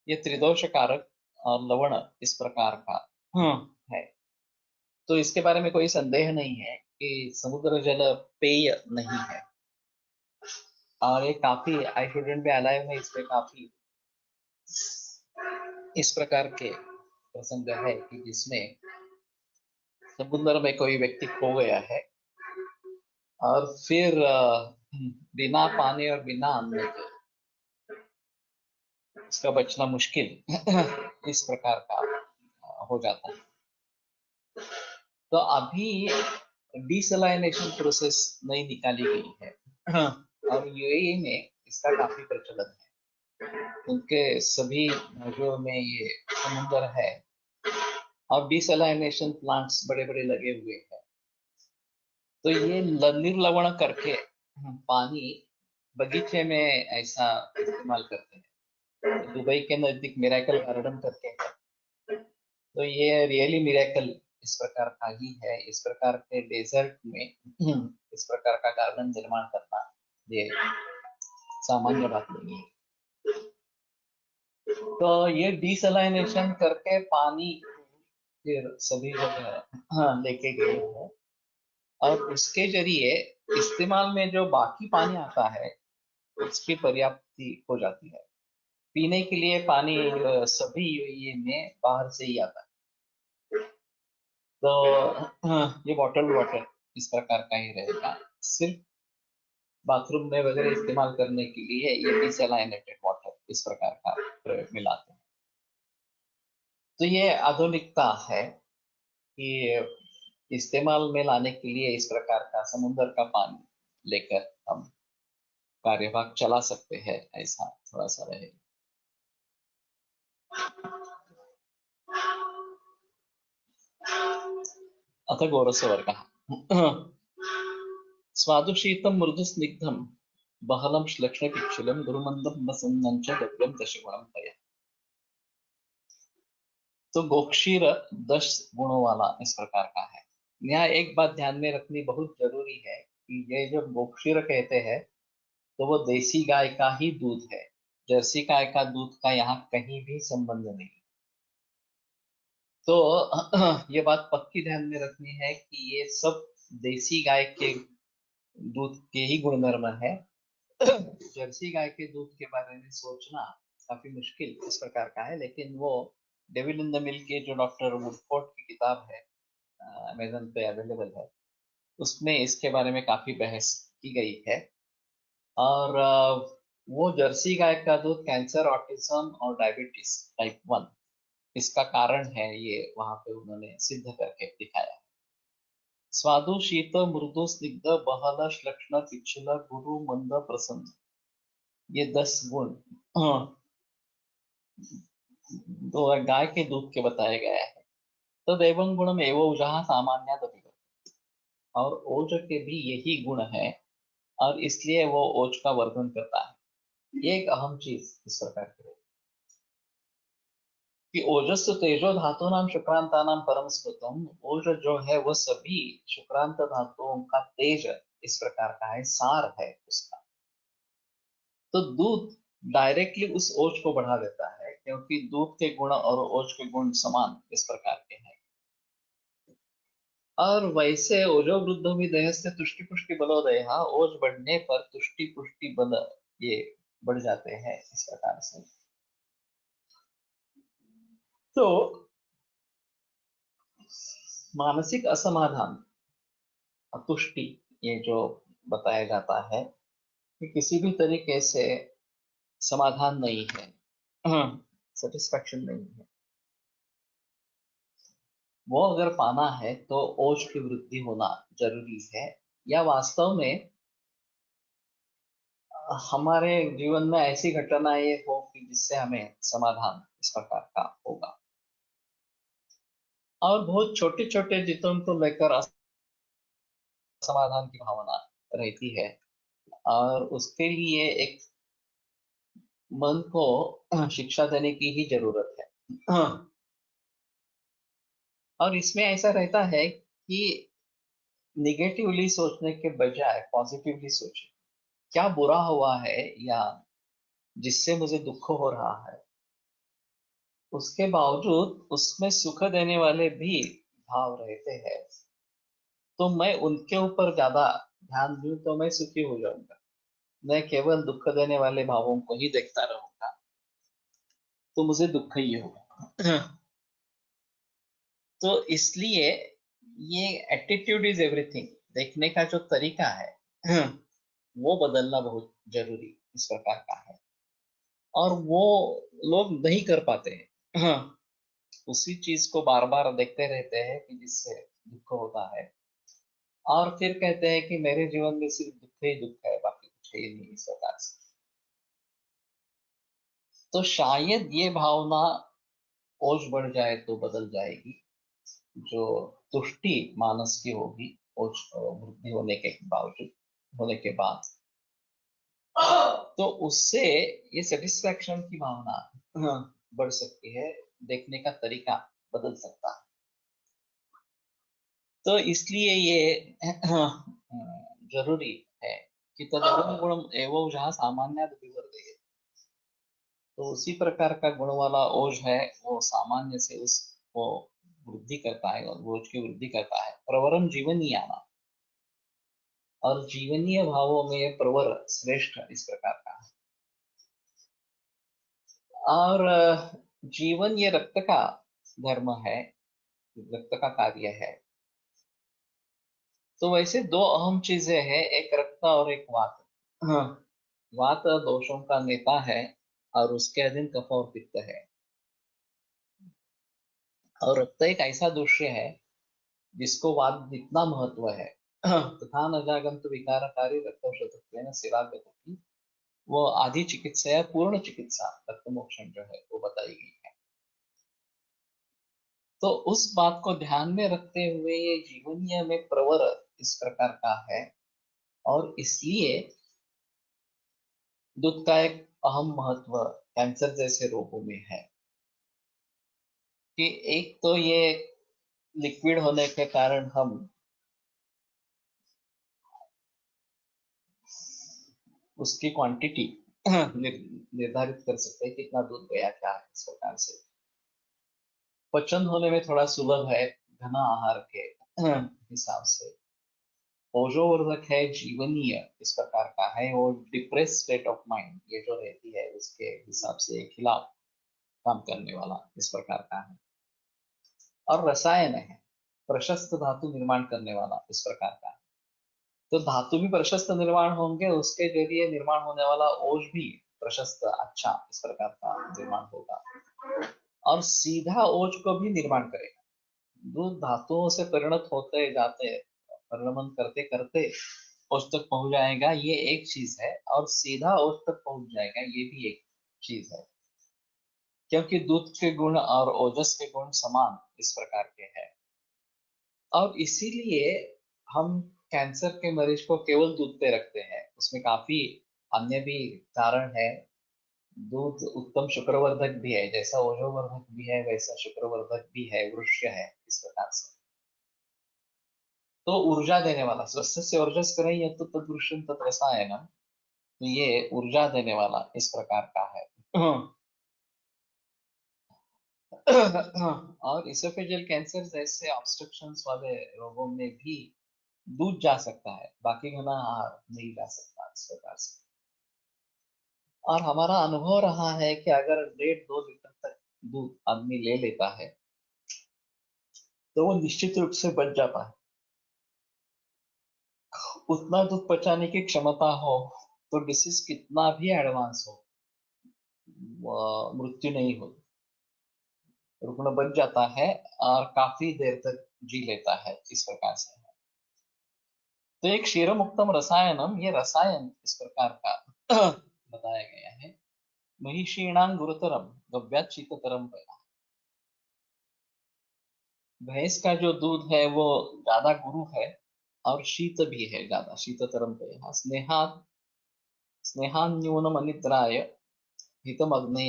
ये त्रिदोष कारक और लवण इस प्रकार का है। तो इसके बारे में कोई संदेह नहीं है कि समुद्र जल पेय नहीं है, और ये काफी आई शुडंट बी अलाइव में इसमें काफी इस प्रकार के प्रसंग है कि जिसमें समुद्र में कोई व्यक्ति खो गया है और फिर बिना पानी और बिना अन्न के उसका बचना मुश्किल इस प्रकार का हो जाता है। तो अभी डिसलाइनेशन प्रोसेस नई निकाली गई है और यूएई में इसका काफी प्रचलन है। उनके सभी राज्यों में ये समुद्र है और डिसलाइनेशन प्लांट्स बड़े बड़े लगे हुए हैं। तो ये निर्लवण करके पानी बगीचे में ऐसा इस्तेमाल करते हैं। दुबई के नजदीक मिरेकल गार्डन करके है, तो ये रियली मिरेकल इस प्रकार का ही है। इस प्रकार के डेजर्ट में इस प्रकार का गार्डन निर्माण करना ये सामान्य बात नहीं है। तो ये डिसलाइनेशन करके पानी फिर सभी जगह लेके गए हैं और उसके जरिए इस्तेमाल में जो बाकी पानी आता है उसकी पर्याप्ति हो जाती है। पीने के लिए पानी सभी यूएई में बाहर से ही आता है। तो ये बॉटल वाटर इस प्रकार का ही रहेगा, सिर्फ बाथरूम में वगैरह इस्तेमाल करने के लिए ये डिसैलिनेटेड वाटर इस प्रकार का प्रयोग में लाते हैं। तो ये आधुनिकता है कि इस्तेमाल में लाने के लिए इस प्रकार का समुद्र का पानी लेकर हम कार्यभाग चला सकते हैं, ऐसा थोड़ा सा रहेगा। अथ गोरसवर्गः स्वादुशीतं मृदुस्निग्धं बहलं श्लक्ष्णपिच्छलं गुरुमन्दं वसन्नं च गभ्यं दशगुणं तया। तो गोक्षीर 10 गुणों वाला इस प्रकार का है। यहाँ एक बात ध्यान में रखनी बहुत जरूरी है कि ये जो गोक्षीर कहते हैं तो वो देसी गाय का ही दूध है। जर्सी गाय का दूध का यहाँ कहीं भी संबंध नहीं। तो ये बात पक्की ध्यान में रखनी है कि ये सब देसी गाय के दूध के ही गुणधर्म है। जर्सी गाय के दूध के बारे में सोचना काफी मुश्किल इस प्रकार का है, लेकिन वो डेविड इन द मिल्क के जो डॉक्टर वुडफोर्ड की किताब है, अमेजन पे अवेलेबल है, उसमें इसके बारे में काफी बहस की गई है। और वो जर्सी गाय का दूध कैंसर, ऑटिज्म और डायबिटीज टाइप 1 इसका कारण है, ये वहां पे उन्होंने सिद्ध करके दिखाया। स्वादु शीत मृदु स्निग्ध बहल श्लक्ष्ण पिच्छल गुरु मंद प्रसन्न, ये 10 गुण तो गाय के दूध के बताए गए हैं। तो देवं गुण में वो जहाँ सामान्य और ओज के भी यही गुण है और इसलिए वो ओज का वर्धन करता है। ये एक अहम चीज इस प्रकार की है कि ओजस तेजो धातु नाम शुक्रांता नाम परम स्मृतम। ओज जो है वो सभी शुक्रांत धातुओं का तेज इस प्रकार का है, सार है उसका। तो दूध डायरेक्टली उस ओज को बढ़ा देता है क्योंकि दूध के गुण और ओज के गुण समान इस प्रकार के हैं। और वैसे ओजो वृद्धो भी देह से तुष्टि पुष्टि बलोदय, ओज बढ़ने पर तुष्टि पुष्टि बल ये बढ़ जाते हैं इस प्रकार से। तो मानसिक असमाधान, तुष्टि, ये जो बताया जाता है कि किसी भी तरीके से समाधान नहीं है, सेटिस्फेक्शन नहीं है, वो अगर पाना है तो ओज की वृद्धि होना जरूरी है। या वास्तव में हमारे जीवन में ऐसी घटनाएं हो कि जिससे हमें समाधान इस प्रकार का होगा। और बहुत छोटे छोटे जितों को लेकर असमाधान की भावना रहती है और उसके लिए एक मन को शिक्षा देने की ही जरूरत है। और इसमें ऐसा रहता है कि निगेटिवली सोचने के बजाय पॉजिटिवली सोचे। क्या बुरा हुआ है या जिससे मुझे दुख हो रहा है, उसके बावजूद उसमें सुख देने वाले भी भाव रहते हैं, तो मैं उनके ऊपर ज्यादा ध्यान दूं तो मैं सुखी हो जाऊंगा। मैं केवल दुख देने वाले भावों को ही देखता रहूंगा तो मुझे दुख ही होगा। तो इसलिए ये एटीट्यूड इज एवरीथिंग देखने का जो तरीका है वो बदलना बहुत जरूरी इस प्रकार का है, और वो लोग नहीं कर पाते हैं। उसी चीज को बार बार देखते रहते हैं कि जिससे दुख होता है, और फिर कहते हैं कि मेरे जीवन में सिर्फ दुख ही दुख है, बाकी कुछ है ही नहीं इस प्रकार से। तो शायद ये भावना ओज बढ़ जाए तो बदल जाएगी, जो तुष्टि मानस की होगी ओज वृद्धि होने के बावजूद, होने के बाद, तो उससे ये सेटिस्फैक्शन की भावना बढ़ सकती है, देखने का तरीका बदल सकता है। तो इसलिए ये जरूरी है कि तदगुण गुणम एवं जहाँ सामान्य विवर्धयेत्। तो उसी प्रकार का गुण वाला ओज है वो सामान्य से उस वो वृद्धि करता है, और ओज की वृद्धि करता है। प्रवरम जीवनीय आना, और जीवनीय भावों में ये प्रवर श्रेष्ठ इस प्रकार का है। और जीवन ये रक्त का धर्म है, रक्त का कार्य है। तो वैसे दो अहम चीजें हैं, एक रक्त और एक वात। हाँ, वात दोषों का नेता है और उसके अधीन कफ और पित्त है। और रक्त एक ऐसा दोष्य है जिसको वात जितना महत्व है। तथा न जागंतु विकारकारी रक्तौषधत्वेन सेवागति, वो आदि चिकित्सा या पूर्ण चिकित्सा रक्त मोक्षण जो है वो बताई गई है। तो उस बात को ध्यान में रखते हुए ये जीवनीय में प्रवर इस प्रकार का है, और इसलिए दूध का एक अहम महत्व कैंसर जैसे रोगों में है कि एक तो ये लिक्विड होने के कारण हम उसकी क्वांटिटी निर्धारित कर सकते हैं, कितना दूध गया क्या है इस प्रकार से। पचन होने में थोड़ा सुलभ है घना आहार के हिसाब से। ओजोवर्धक है, जीवनीय इस प्रकार का है, और डिप्रेस स्टेट ऑफ माइंड ये जो रहती है उसके हिसाब से खिलाफ काम करने वाला इस प्रकार का है। और रसायन है, प्रशस्त धातु निर्माण करने वाला इस प्रकार का है। तो धातु भी प्रशस्त निर्माण होंगे, उसके जरिए निर्माण होने वाला ओज भी प्रशस्त अच्छा इस प्रकार का निर्माण होगा, और सीधा ओज को भी निर्माण करेगा। दूध धातुओं से परिणत होते जाते, परिणमन करते करते ओज तक पहुंच जाएगा, ये एक चीज है, और सीधा ओज तक पहुंच जाएगा ये भी एक चीज है, क्योंकि दूध के गुण और ओजस के गुण समान इस प्रकार के हैं। और इसीलिए हम कैंसर के मरीज को केवल दूध पे रखते हैं, उसमें काफी अन्य भी कारण है। दूध उत्तम शुक्रवर्धक भी है, जैसा ओजोवर्धक भी है वैसा शुक्रवर्धक भी है, वृक्ष है इस प्रकार से। तो ऊर्जा देने वाला, स्वस्थ से ऊर्जस करें तो तदृश्यम तद रसायनम, तो ये ऊर्जा देने वाला इस प्रकार का है। और इसोफेजियल कैंसर जैसे ऑब्स्ट्रक्शंस वाले रोगों में भी दूध जा सकता है, बाकी घना आहार नहीं जा सकता इस प्रकार से। और हमारा अनुभव रहा है कि अगर 1.5-2 लीटर तक दूध आदमी ले लेता है तो वो निश्चित रूप से बच जाता है। उतना दूध पचाने की क्षमता हो तो डिसीज कितना भी एडवांस हो, मृत्यु नहीं होती, रुग्ण बच जाता है और काफी देर तक जी लेता है इस प्रकार से। तो एक क्षीरमुक्तम रसायनम, ये रसायन इस प्रकार का बताया गया है। महिषीणां गुरुतरम गव्यात् शीततरम पया, भैंस का जो दूध है वो ज्यादा गुरु है और शीत भी है ज्यादा, शीततरम पया स्नेहात् स्नेहान्यूनम अनिद्राय हितमग्ने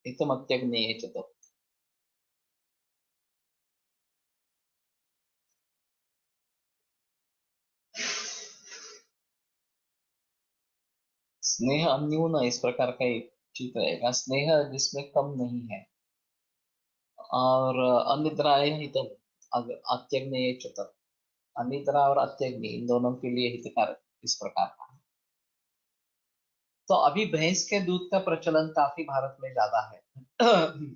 हितमत्यग्नेय च तत्। स्नेह अन्यून इस प्रकार का एक चित्र रहेगा, स्नेह जिसमें कम नहीं है। और अनिद्राय हितम, अत्यग्नि, अनिद्रा और अत्यग्नि इन दोनों के लिए हितकारक इस प्रकार का है। तो अभी भैंस के दूध का प्रचलन काफी भारत में ज्यादा है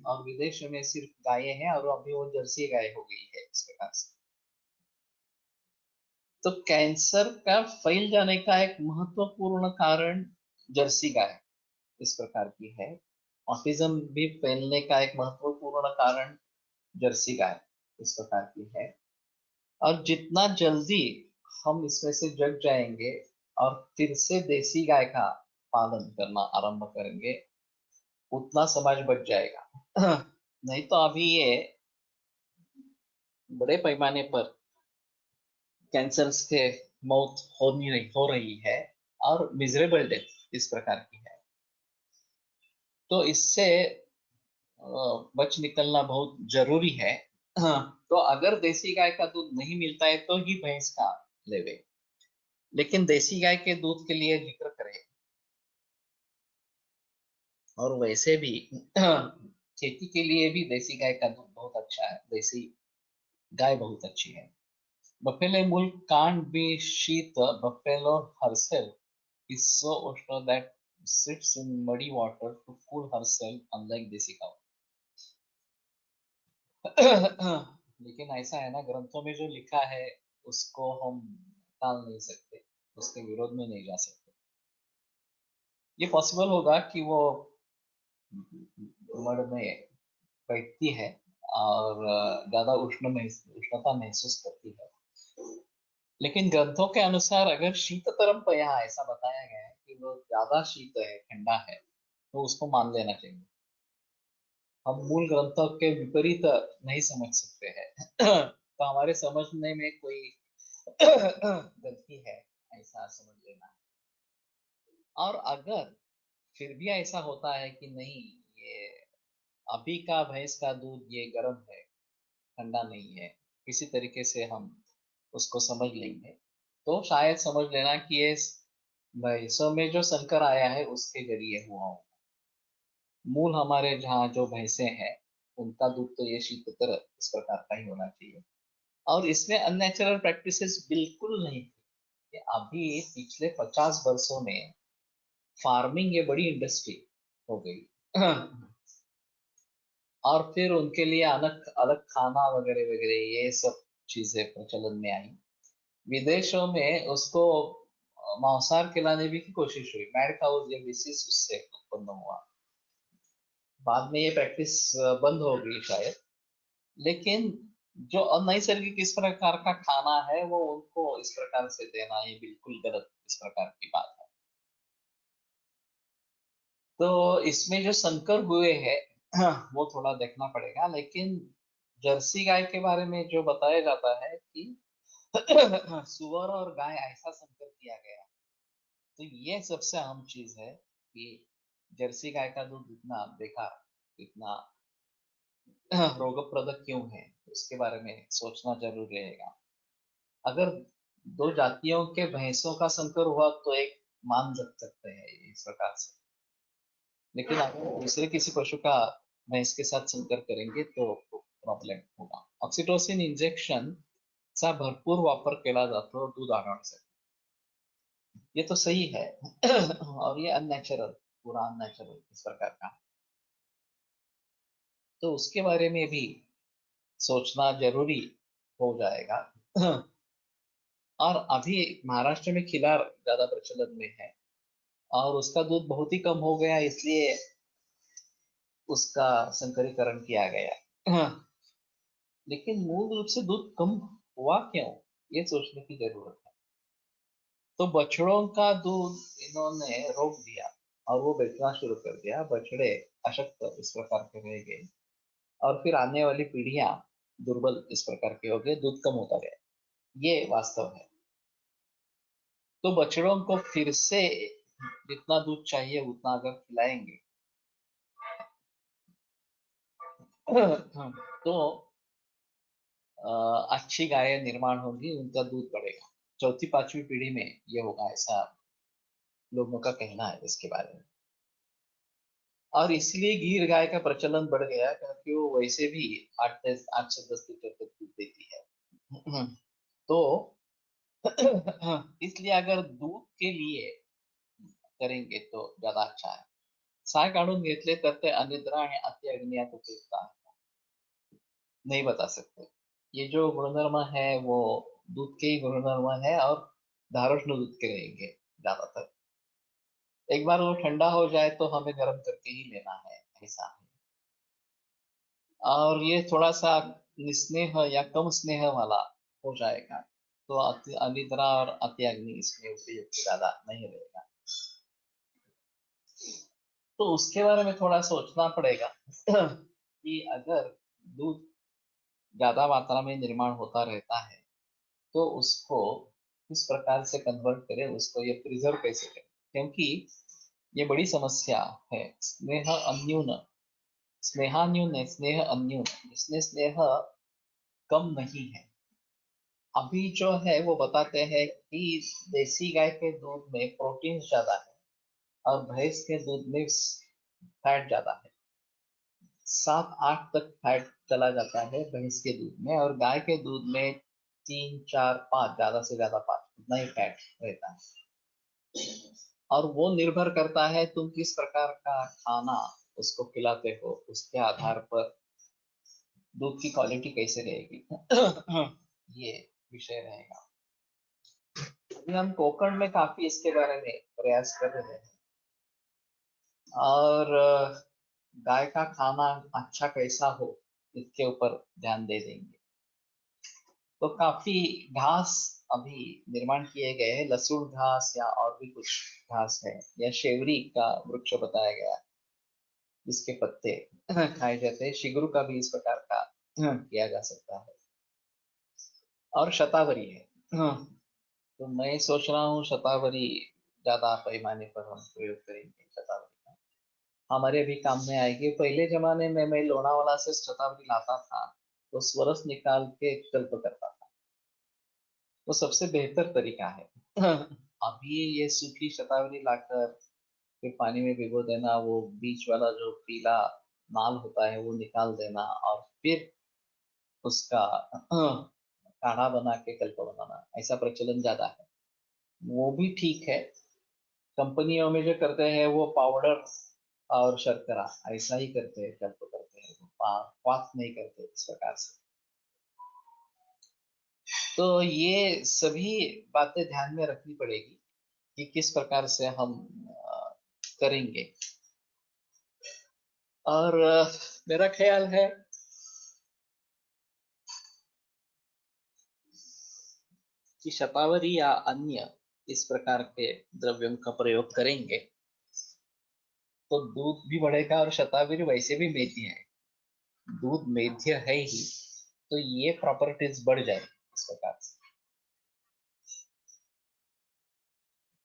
और विदेश में सिर्फ गायें हैं, और अभी वो जर्सी गाय हो गई है इस प्रकार से। तो कैंसर का फैल जाने का एक महत्वपूर्ण कारण जर्सी गाय इस प्रकार की है। ऑटिज्म भी फैलने का एक महत्वपूर्ण कारण जर्सी गाय इस प्रकार की है। और जितना जल्दी हम इसमें से जग जाएंगे और फिर से देसी गाय का पालन करना आरंभ करेंगे, उतना समाज बच जाएगा नहीं तो अभी ये बड़े पैमाने पर कैंसर से मौत हो रही है, और मिजरेबल डेथ इस प्रकार की है। तो इससे बच निकलना बहुत जरूरी है। तो अगर देसी गाय का दूध नहीं मिलता है तो ही भैंस का लेवे, लेकिन देसी गाय के दूध के लिए जिक्र करें। और वैसे भी खेती के लिए भी देसी गाय का दूध बहुत अच्छा है, देसी गाय बहुत अच्छी है। Buffalo milk can't be sheath. Buffalo herself is so ushno that sits in muddy water to cool herself, unlike desi cow. लेकिन ऐसा है ना, ग्रंथों में जो लिखा है उसको हम टाल नहीं सकते, उसके विरोध में नहीं जा सकते। ये पॉसिबल होगा कि वो मड में बैठती है और ज्यादा उष्णता महसूस करती है, लेकिन ग्रंथों के अनुसार अगर शीततरम पया ऐसा बताया गया है कि वो ज्यादा शीत है, ठंडा है, तो उसको मान लेना चाहिए। हम मूल ग्रंथों के विपरीत नहीं समझ सकते हैं तो हमारे समझने में कोई गलती है, ऐसा समझ लेना है। और अगर फिर भी ऐसा होता है कि नहीं, ये अभी का भैंस का दूध ये गर्म है, ठंडा नहीं है, किसी तरीके से हम उसको समझ लेंगे, तो शायद समझ लेना कि ये भैंसों में जो संकर आया है उसके जरिए हुआ हो। मूल हमारे जहाँ जो भैंसे हैं उनका दूध तो ये शीततर इस प्रकार का ही होना चाहिए। और इसमें अननेचुरल प्रैक्टिसेस बिल्कुल नहीं थी। ये अभी पिछले 50 वर्षों में फार्मिंग ये बड़ी इंडस्ट्री हो गई और फिर उनके लिए अलग अलग खाना वगैरह वगैरह ये सब चीजें प्रचलन में आई। विदेशों में उसको मांसाहार खिलाने भी की कोशिश हुई, मैड काउज ये डिसीज उससे उत्पन्न हुआ। बाद में ये प्रैक्टिस बंद हो गई शायद, लेकिन जो अनैसर्गिक इस प्रकार का खाना है वो उनको इस प्रकार से देना ये बिल्कुल गलत इस प्रकार की बात है। तो इसमें जो संकर हुए हैं वो थोड़ा देखना पड़ेगा, लेकिन जर्सी गाय के बारे में जो बताया जाता है कि सुअर और गाय ऐसा संकर किया गया, तो ये सबसे अहम चीज है कि जर्सी गाय का दूध इतना बेकार, इतना रोगप्रदक क्यों है, उसके बारे में सोचना जरूर रहेगा। अगर दो जातियों के भैंसों का संकर हुआ तो एक मान रख सकते हैं इस प्रकार से, लेकिन अगर दूसरे किसी पशु का भैंस के साथ संकर करेंगे तो प्रॉब्लेम होगा। ऑक्सिटोसिन इंजेक्शन चा भरपूर वापर केला जातो दूध आणण्यासाठी, ये तो सही है और ये अननेचुरल, पूरा अननेचुरल इस प्रकार का, तो उसके बारे में भी सोचना जरूरी हो जाएगा और अभी महाराष्ट्र में खिला ज्यादा प्रचलन में है और उसका दूध बहुत ही कम हो गया, इसलिए उसका संकरीकरण किया गया लेकिन मूल रूप से दूध कम हुआ क्यों, ये सोचने की जरूरत है। तो बछड़ों का दूध इन्होंने रोक दिया और वो बेचना शुरू कर दिया, बछड़े अशक्त इस प्रकार के रह गए और फिर आने वाली पीढ़ियां दुर्बल इस प्रकार के हो गए, दूध कम होता गया, ये वास्तव है। तो बछड़ों को फिर से जितना दूध चाहिए उतना अगर खिलाएंगे तो अच्छी गायें निर्माण होगी, उनका दूध बढ़ेगा, चौथी पांचवी पीढ़ी में ये होगा, ऐसा लोगों का कहना है इसके बारे में। और इसलिए गीर गाय का प्रचलन बढ़ गया क्योंकि वो वैसे भी 8 से 10 लीटर तक दूध देती है। तो इसलिए अगर दूध के लिए करेंगे तो ज्यादा अच्छा है। साय काढून घेतले तर ते अनिद्रा आणि अति अग्नियात उपयुक्त आहे, नहीं बता सकते। ये जो गुणधर्म है वो दूध के ही गुणधर्म है और धारोष्ण दूध के रहेंगे ज्यादातर। एक बार वो ठंडा हो जाए तो हमें गर्म करके ही लेना है, ऐसा है। और ये थोड़ा सा निस्नेह या कम स्नेह वाला हो जाएगा तो अति अनिद्रा और अति अग्नि इसमें उपयुक्त ज्यादा नहीं रहेगा। तो उसके बारे में थोड़ा सोचना पड़ेगा कि अगर दूध ज्यादा मात्रा में निर्माण होता रहता है तो उसको किस प्रकार से कन्वर्ट करें, उसको ये प्रिजर्व कैसे करें, क्योंकि ये बड़ी समस्या है। स्नेहान्यून है, स्नेह अन्यून, इसमें स्नेह कम नहीं है। अभी जो है वो बताते हैं कि देसी गाय के दूध में प्रोटीन ज्यादा है और भैंस के दूध में फैट ज्यादा है। 7-8 तक फैट चला जाता है भैंस के दूध में, और गाय के दूध में 3-4-5, ज्यादा से ज्यादा 5, उतना ही फैट रहता है। और वो निर्भर करता है तुम किस प्रकार का खाना उसको खिलाते हो, उसके आधार पर दूध की क्वालिटी कैसे रहेगी। ये विषय रहेगा। अभी हम कोकण में काफी इसके बारे में प्रयास कर रहे हैं, और गाय का खाना अच्छा कैसा हो इसके ऊपर ध्यान दे देंगे। तो काफी घास अभी निर्माण किए गए हैं, लसूण घास या और भी कुछ घास है, या शेवरी का वृक्ष बताया गया है, जिसके पत्ते खाए जाते हैं। शिगरू का भी इस प्रकार का किया जा सकता है। और शतावरी है। तो मैं सोच रहा हूँ शतावरी ज्यादा पैमाने पर हम प्रयोग करेंगे। शतावरी का हमारे भी काम में आएगी। पहले जमाने में मैं लोनावाला से शतावरी लाता था तो स्वरस निकाल के कल्प करता था, वो सबसे बेहतर तरीका है। अभी ये सूखी शतावरी लाकर फिर पानी में भिगो देना, वो बीच वाला जो पीला नाल होता है वो निकाल देना, और फिर उसका काढ़ा बना के कल्प बनाना, ऐसा प्रचलन ज्यादा है। वो भी ठीक है। कंपनियों में जो करते हैं वो पाउडर और शर्करा ऐसा ही करते हैं, कल्प करते हैं, वो क्वाथ नहीं करते इस प्रकार से। तो ये सभी बातें ध्यान में रखनी पड़ेगी कि किस प्रकार से हम करेंगे। और मेरा ख्याल है कि शतावरी या अन्य इस प्रकार के द्रव्यों का प्रयोग करेंगे तो दूध भी बढ़ेगा, और शतावरी वैसे भी मेथी है, दूध मेथ्य है ही, तो ये प्रॉपर्टीज बढ़ जाएगी इस प्रकार से।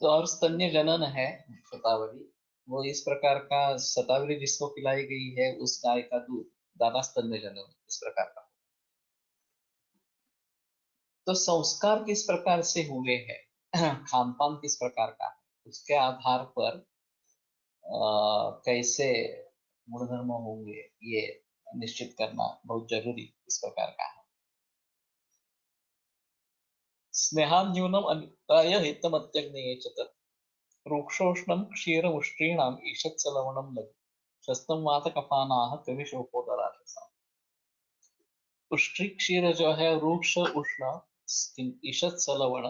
तो और स्तन्य जनन है शतावरी, वो इस प्रकार का शतावरी जिसको पिलाई गई है उस गाय का दूध ज्यादा स्तन्य जनन इस प्रकार का। तो संस्कार किस प्रकार से हुए हैं, खान पान किस प्रकार का है, उसके आधार पर कैसे गुणधर्म होंगे ये निश्चित करना बहुत जरूरी इस प्रकार का है। स्नेहान्यूनम अनिताय हितमत्यग्नये च तत् रूक्षोष्णं क्षीरमुष्ट्रीणाम् ईषत्सलवणं लघु शस्त्रं वातकफानाः कविशोकोदराशसा। उष्ट्री क्षीर जो है रूक्ष उष्ण ईषत सलवण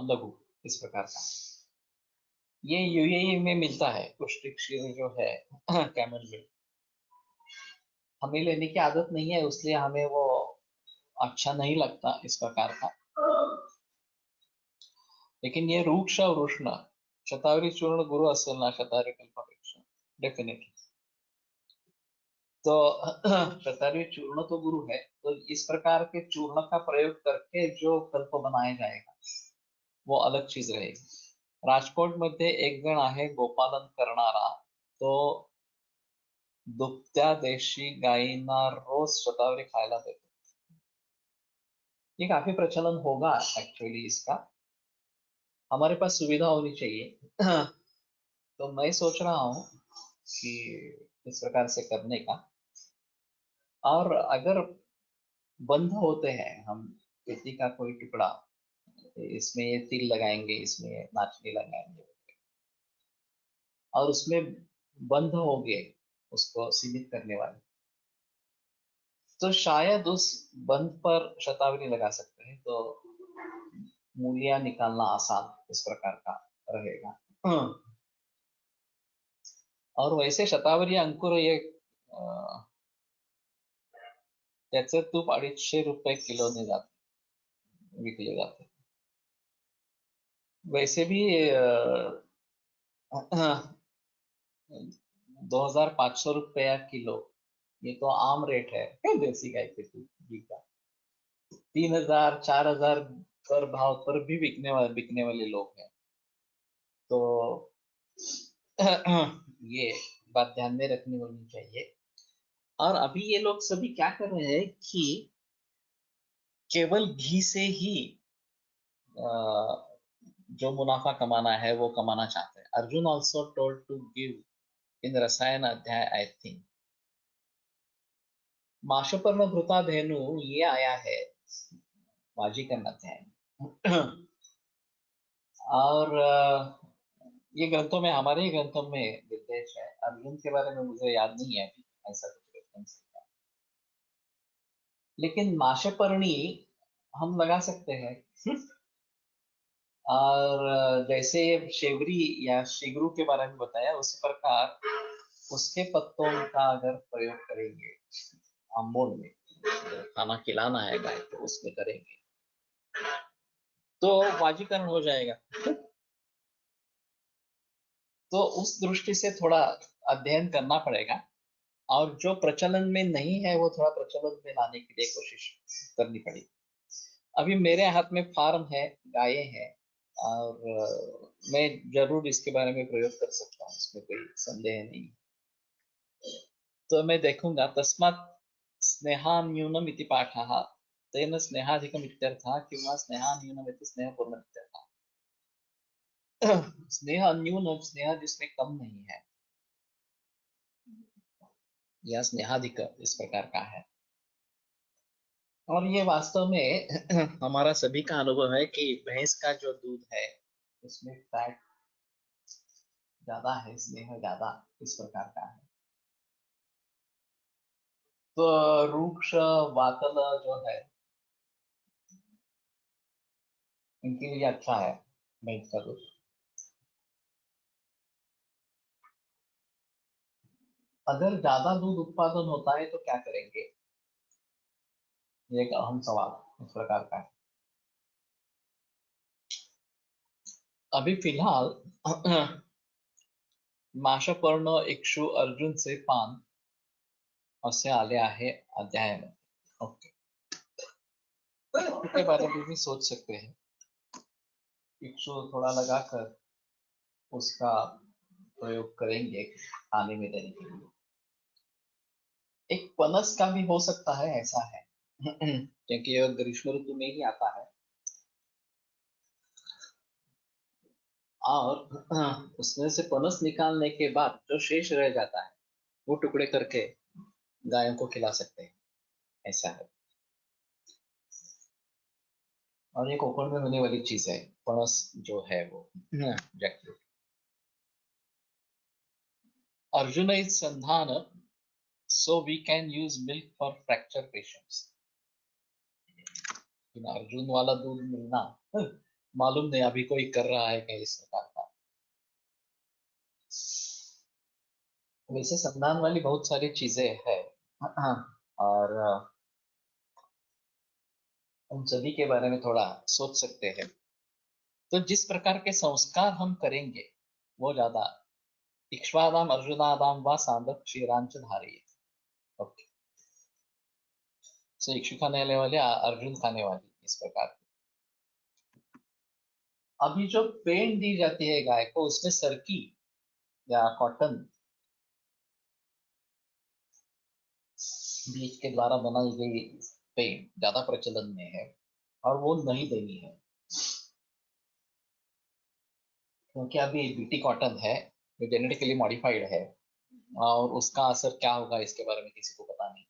लघु इस प्रकार का, ये यूएई में मिलता है। उष्ट्री क्षीर जो है कैमल मिल्क हमें लेने की आदत नहीं है, इसलिए हमें वो अच्छा नहीं लगता इस प्रकार का। लेकिन ये रूक्ष और उष्ण शतावरी चूर्ण गुरु असेल ना शतावरी कल्पापेक्षा डेफिनेटली। तो शतावरी चूर्ण तो गुरु है, तो इस प्रकार के चूर्ण का प्रयोग करके जो कल्प बनाया जाएगा वो अलग चीज रहेगी। राजकोट मध्ये एक जण आहे गोपालन करणारा, तो दुभत्या देशी गायींना रोज शतावरी खायला देतो। ये काफी प्रचलन होगा एक्चुअली इसका। हमारे पास सुविधा होनी चाहिए। तो मैं सोच रहा हूँ कि इस प्रकार से करने का। और अगर बंध होते हैं हम खेती का कोई टुकड़ा, इसमें ये तिल लगाएंगे, इसमें ये नाचनी लगाएंगे, और उसमें बंध हो गए उसको सीमित करने वाले, तो शायद उस बंध पर शतावरी लगा सकते हैं, तो मूलियां निकालना आसान इस प्रकार का रहेगा। और वैसे शतावरी अंकुर ये त्याचे तूप 250 रुपये किलोने विकले जाते। वैसे भी 2,500 रुपया किलो, ये तो आम रेट है देसी गाय के दूध घी का। 3,000 4,000 पर भाव पर भी बिकने वाले लोग हैं। तो ये बात ध्यान में रखनी होनी चाहिए। और अभी ये लोग सभी क्या कर रहे हैं कि केवल घी से ही जो मुनाफा कमाना है वो कमाना चाहते हैं। Arjun also told to give in रसायन अध्याय आई थिंक। माशपर्ण घृता धेनु ये आया है बाजी करना अध्याय। और ये ग्रंथों में, हमारे ही ग्रंथों में निर्देश है। अर्जुन के बारे में मुझे याद नहीं है अभी ऐसा कुछ रेफरेंस, लेकिन माशपर्णी हम लगा सकते हैं। और जैसे शेवरी या शिगरू के बारे में बताया, उसी प्रकार उसके पत्तों का अगर प्रयोग करेंगे आम्बोल में, खाना खिलाना है गाय को, उसमें करेंगे तो वाजीकरण हो जाएगा। तो उस दृष्टि से थोड़ा अध्ययन करना पड़ेगा, और जो प्रचलन में नहीं है वो थोड़ा प्रचलन में लाने के लिए कोशिश करनी पड़ेगी। अभी मेरे हाथ में फार्म है, गायें हैं, और मैं जरूर इसके बारे में प्रयोग कर सकता हूँ, इसमें कोई संदेह नहीं। तो मैं देखूंगा। तस्मात् स्नेहान्यूनम इति पाठः तेन स्नेहाधिकम इत्यर्थः किंवा स्नेहान्यूनम इति स्नेहपूर्णम इत्यर्थः। स्नेह अन्यून, स्नेह जिसमें कम नहीं है, या स्नेहाधिक इस प्रकार का है। और ये वास्तव में हमारा सभी का अनुभव है कि भैंस का जो दूध है उसमें फैट ज्यादा है, स्नेह ज्यादा इस प्रकार का है। तो रूक्ष वातल जो है इनके लिए अच्छा है भैंस का दूध। अगर ज्यादा दूध उत्पादन होता है तो क्या करेंगे, ये एक अहम सवाल इस प्रकार का है। अभी फिलहाल माशपर्ण इक्षु अर्जुन से पान असे आले आहे अध्याय में। ओके, के बारे में भी सोच सकते हैं। इक्षु थोड़ा लगाकर उसका प्रयोग करेंगे खाने में देने के लिए। एक पनस का भी हो सकता है, ऐसा है क्योंकि यह ग्रीष्म ऋतु में ही आता है। और उसमें से पनस निकालने के बाद जो शेष रह जाता है वो टुकड़े करके गायों को खिला सकते हैं, ऐसा है। और ये कोकण में होने वाली चीज है, पनस जो है वो jackfruit. Arjun is Sandhan, so we can use milk for fracture patients। Arjun वाला दूध मिलना मालूम नहीं अभी कोई कर रहा है क्या इस प्रकार का। वैसे संधान वाली बहुत सारी चीजें है। हाँ, और उन सभी के बारे में थोड़ा सोच सकते हैं। तो जिस प्रकार के संस्कार हम करेंगे वो ज्यादा, इक्ष्वादाम अर्जुनादाम व सांदक क्षीरांच धारिये। ओके, सो इक्ष्वा खाने वाले अर्जुन खाने वाली इस प्रकार। अभी जो पेंट दी जाती है गाय को, उसमें सरकी या कॉटन बीज के द्वारा बनाई गई पेंट ज्यादा प्रचलन में है, और वो नहीं देनी है। क्योंकि अभी बीटी कॉटन है जो जेनेटिकली मॉडिफाइड है और उसका असर क्या होगा इसके बारे में किसी को पता नहीं।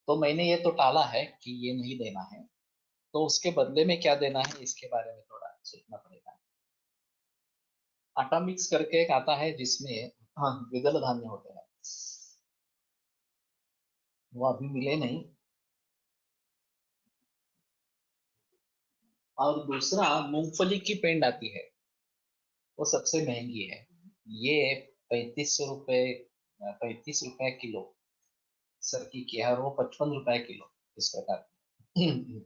तो मैंने ये तो टाला है कि ये नहीं देना है, तो उसके बदले में क्या देना है इसके बारे में थोड़ा सोचना पड़ेगा। आटा मिक्स करके एक आता है जिसमें हाँ द्विदल धान्य होते हैं, वो अभी मिले नहीं। और दूसरा मूंगफली की पेंड आती है, वो सबसे महंगी है। ये 3500 रुपये, 35 रुपए किलो सर की है, और वो 55 रुपए किलो इस प्रकार की।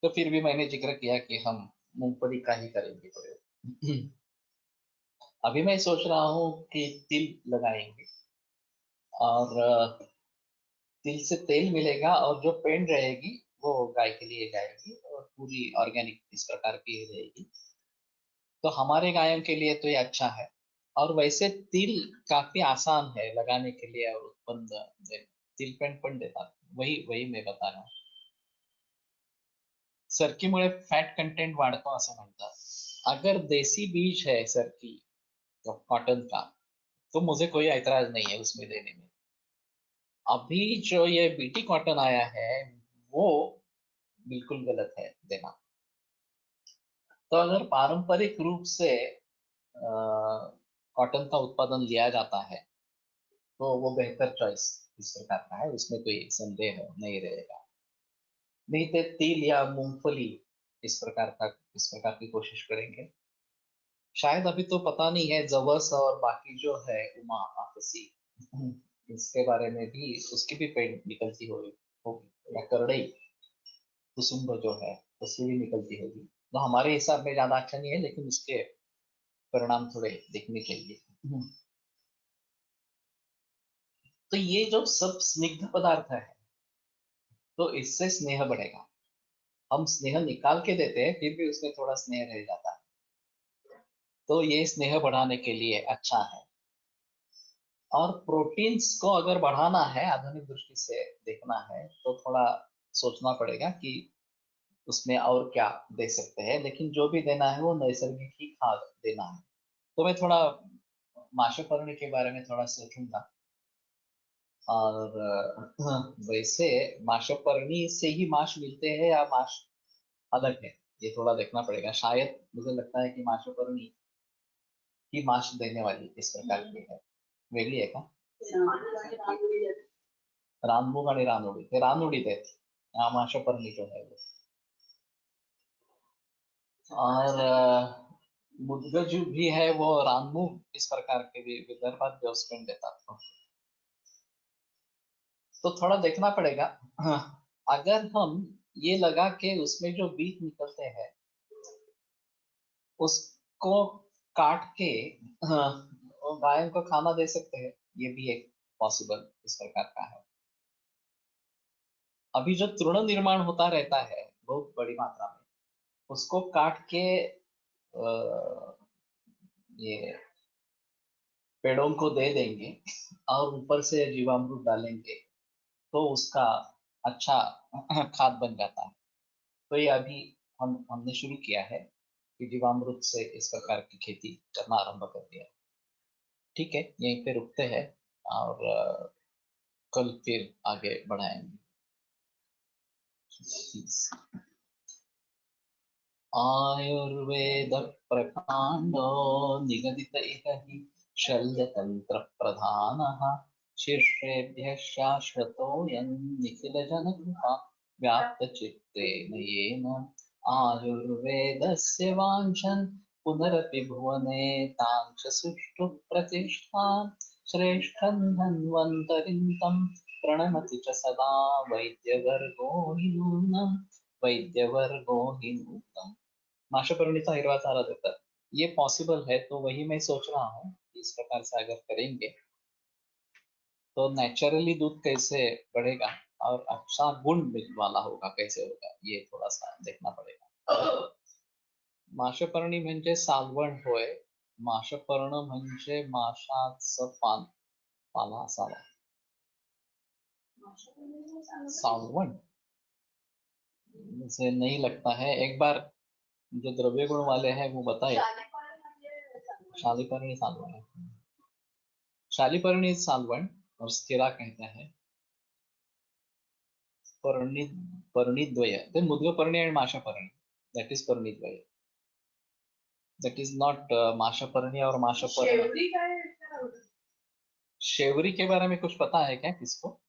तो फिर भी मैंने जिक्र किया कि हम मूंगफली का ही करेंगे प्रयोग। अभी मैं सोच रहा हूँ कि तिल लगाएंगे, और तिल से तेल मिलेगा और जो पेंड रहेगी वो गाय के लिए जाएगी और पूरी ऑर्गेनिक इस प्रकार की ही रहेगी। तो हमारे गायों के लिए तो ये अच्छा है। और वैसे तिल काफी आसान है लगाने के लिए और उत्पन्न तिल पेंड पण देतात, वही वही मैं बता रहा हूँ। सरकीमुळे फॅट कंटेंट वाढतो असं म्हणतात। अगर देसी बीज है सरकी कॉटन का, तो मुझे कोई ऐतराज नहीं है उसमें देने में। अभी जो ये बीटी कॉटन आया है वो बिल्कुल गलत है देना। तो अगर पारंपरिक रूप से कॉटन का उत्पादन लिया जाता है तो वो बेहतर चॉइस इस प्रकार का है, उसमें कोई संदेह नहीं रहेगा। नहीं तो तिल या मूंगफली इस प्रकार की कोशिश करेंगे। शायद अभी तो पता नहीं है, जवस और बाकी जो है उमा आपसी, इसके बारे में भी उसकी भी पेंट निकलती होगी, या करड़ई कुसुम्ब जो है उसकी भी निकलती होगी। तो हमारे हिसाब में ज्यादा अच्छा नहीं है, लेकिन उसके परिणाम थोड़े देखने चाहिए। तो ये जो सब स्निग्ध पदार्थ है, तो इससे स्नेह बढ़ेगा। हम स्नेह निकाल के देते हैं फिर भी उसमें थोड़ा स्नेह रह जाता है, तो ये स्नेह बढ़ाने के लिए अच्छा है। और प्रोटीन्स को अगर बढ़ाना है, आधुनिक दृष्टि से देखना है, तो थोड़ा सोचना पड़ेगा कि उसमें और क्या दे सकते हैं, लेकिन जो भी देना है वो नैसर्गिक ही खाद देना है। तो मैं थोड़ा माशोपर्ण के बारे में थोड़ा सोचूंगा। और वैसे माशोपर्णी से ही माश मिलते हैं या माश अलग है, ये थोड़ा देखना पड़ेगा। शायद मुझे लगता है कि माशोपर्णी ही माश देने वाली इस प्रकार की है। वेगळी आहे का? रानमुग आणि रानोडी, ते रानोडीत आहेत, हा माशोपर्णी जो है वो। और मुदगज जो भी है वो रानमुग इस प्रकार के भी विदर्भात व्यवस्थित देतात। तो थोड़ा देखना पड़ेगा। हाँ, अगर हम ये लगा के उसमें जो बीज निकलते हैं उसको काट के, हाँ, और गायों को खाना दे सकते हैं, ये भी एक पॉसिबल इस प्रकार का है। अभी जो तृण निर्माण होता रहता है बहुत बड़ी मात्रा में, उसको काट के ये पेड़ों को दे देंगे और ऊपर से जीवामृत डालेंगे, तो उसका अच्छा खाद बन जाता है। तो ये अभी हमने शुरू किया है कि जीवामृत से इस प्रकार की खेती करना आरंभ कर दिया। ठीक है, यहीं पे रुकते हैं और कल फिर आगे बढ़ाएंगे। आयुर्वेद प्रकांडो निगदित इह हि शल्यतंत्र प्रधानः शिष्येभ्यः शाश्वतोऽयं निखिलजनकृपा व्याप्तचित्तेन येन आयुर्वेदस्य वाञ्छन् पुनरपि भुवने तां च सुष्ठु प्रतिष्ठां श्रेष्ठं धन्वन्तरिं तं प्रणमति च सदा वैद्यवर्गो हि नूनम् वैद्यवर्गो हि नूनम्। माशुपर्णीचा हिरवा चारा देतात, ये पॉसिबल है। तो वही मैं सोच रहा हूँ कि इस प्रकार से अगर करेंगे तो नेचुरली दूध कैसे बढ़ेगा और अच्छा गुण वाला होगा, कैसे होगा ये थोड़ा सा देखना पड़ेगा। माशुपर्णी म्हणजे सालवण होय, माशुपर्ण म्हणजे माशाचं पाला असावा। सालवण मुझे नहीं लगता है, एक बार जो द्रव्य गुण वाले हैं वो बताए। शालिपर्णी सालवण है। शालिपर्णी सालवण और स्थिरा कहता है पर्णि पर्णिद्वय then मुद्गपर्णी and माशापर्णी, that is पर्णिद्वय, that is not माशापर्णी और माशापर्णी। शेवरी के बारे में कुछ पता है क्या किसको?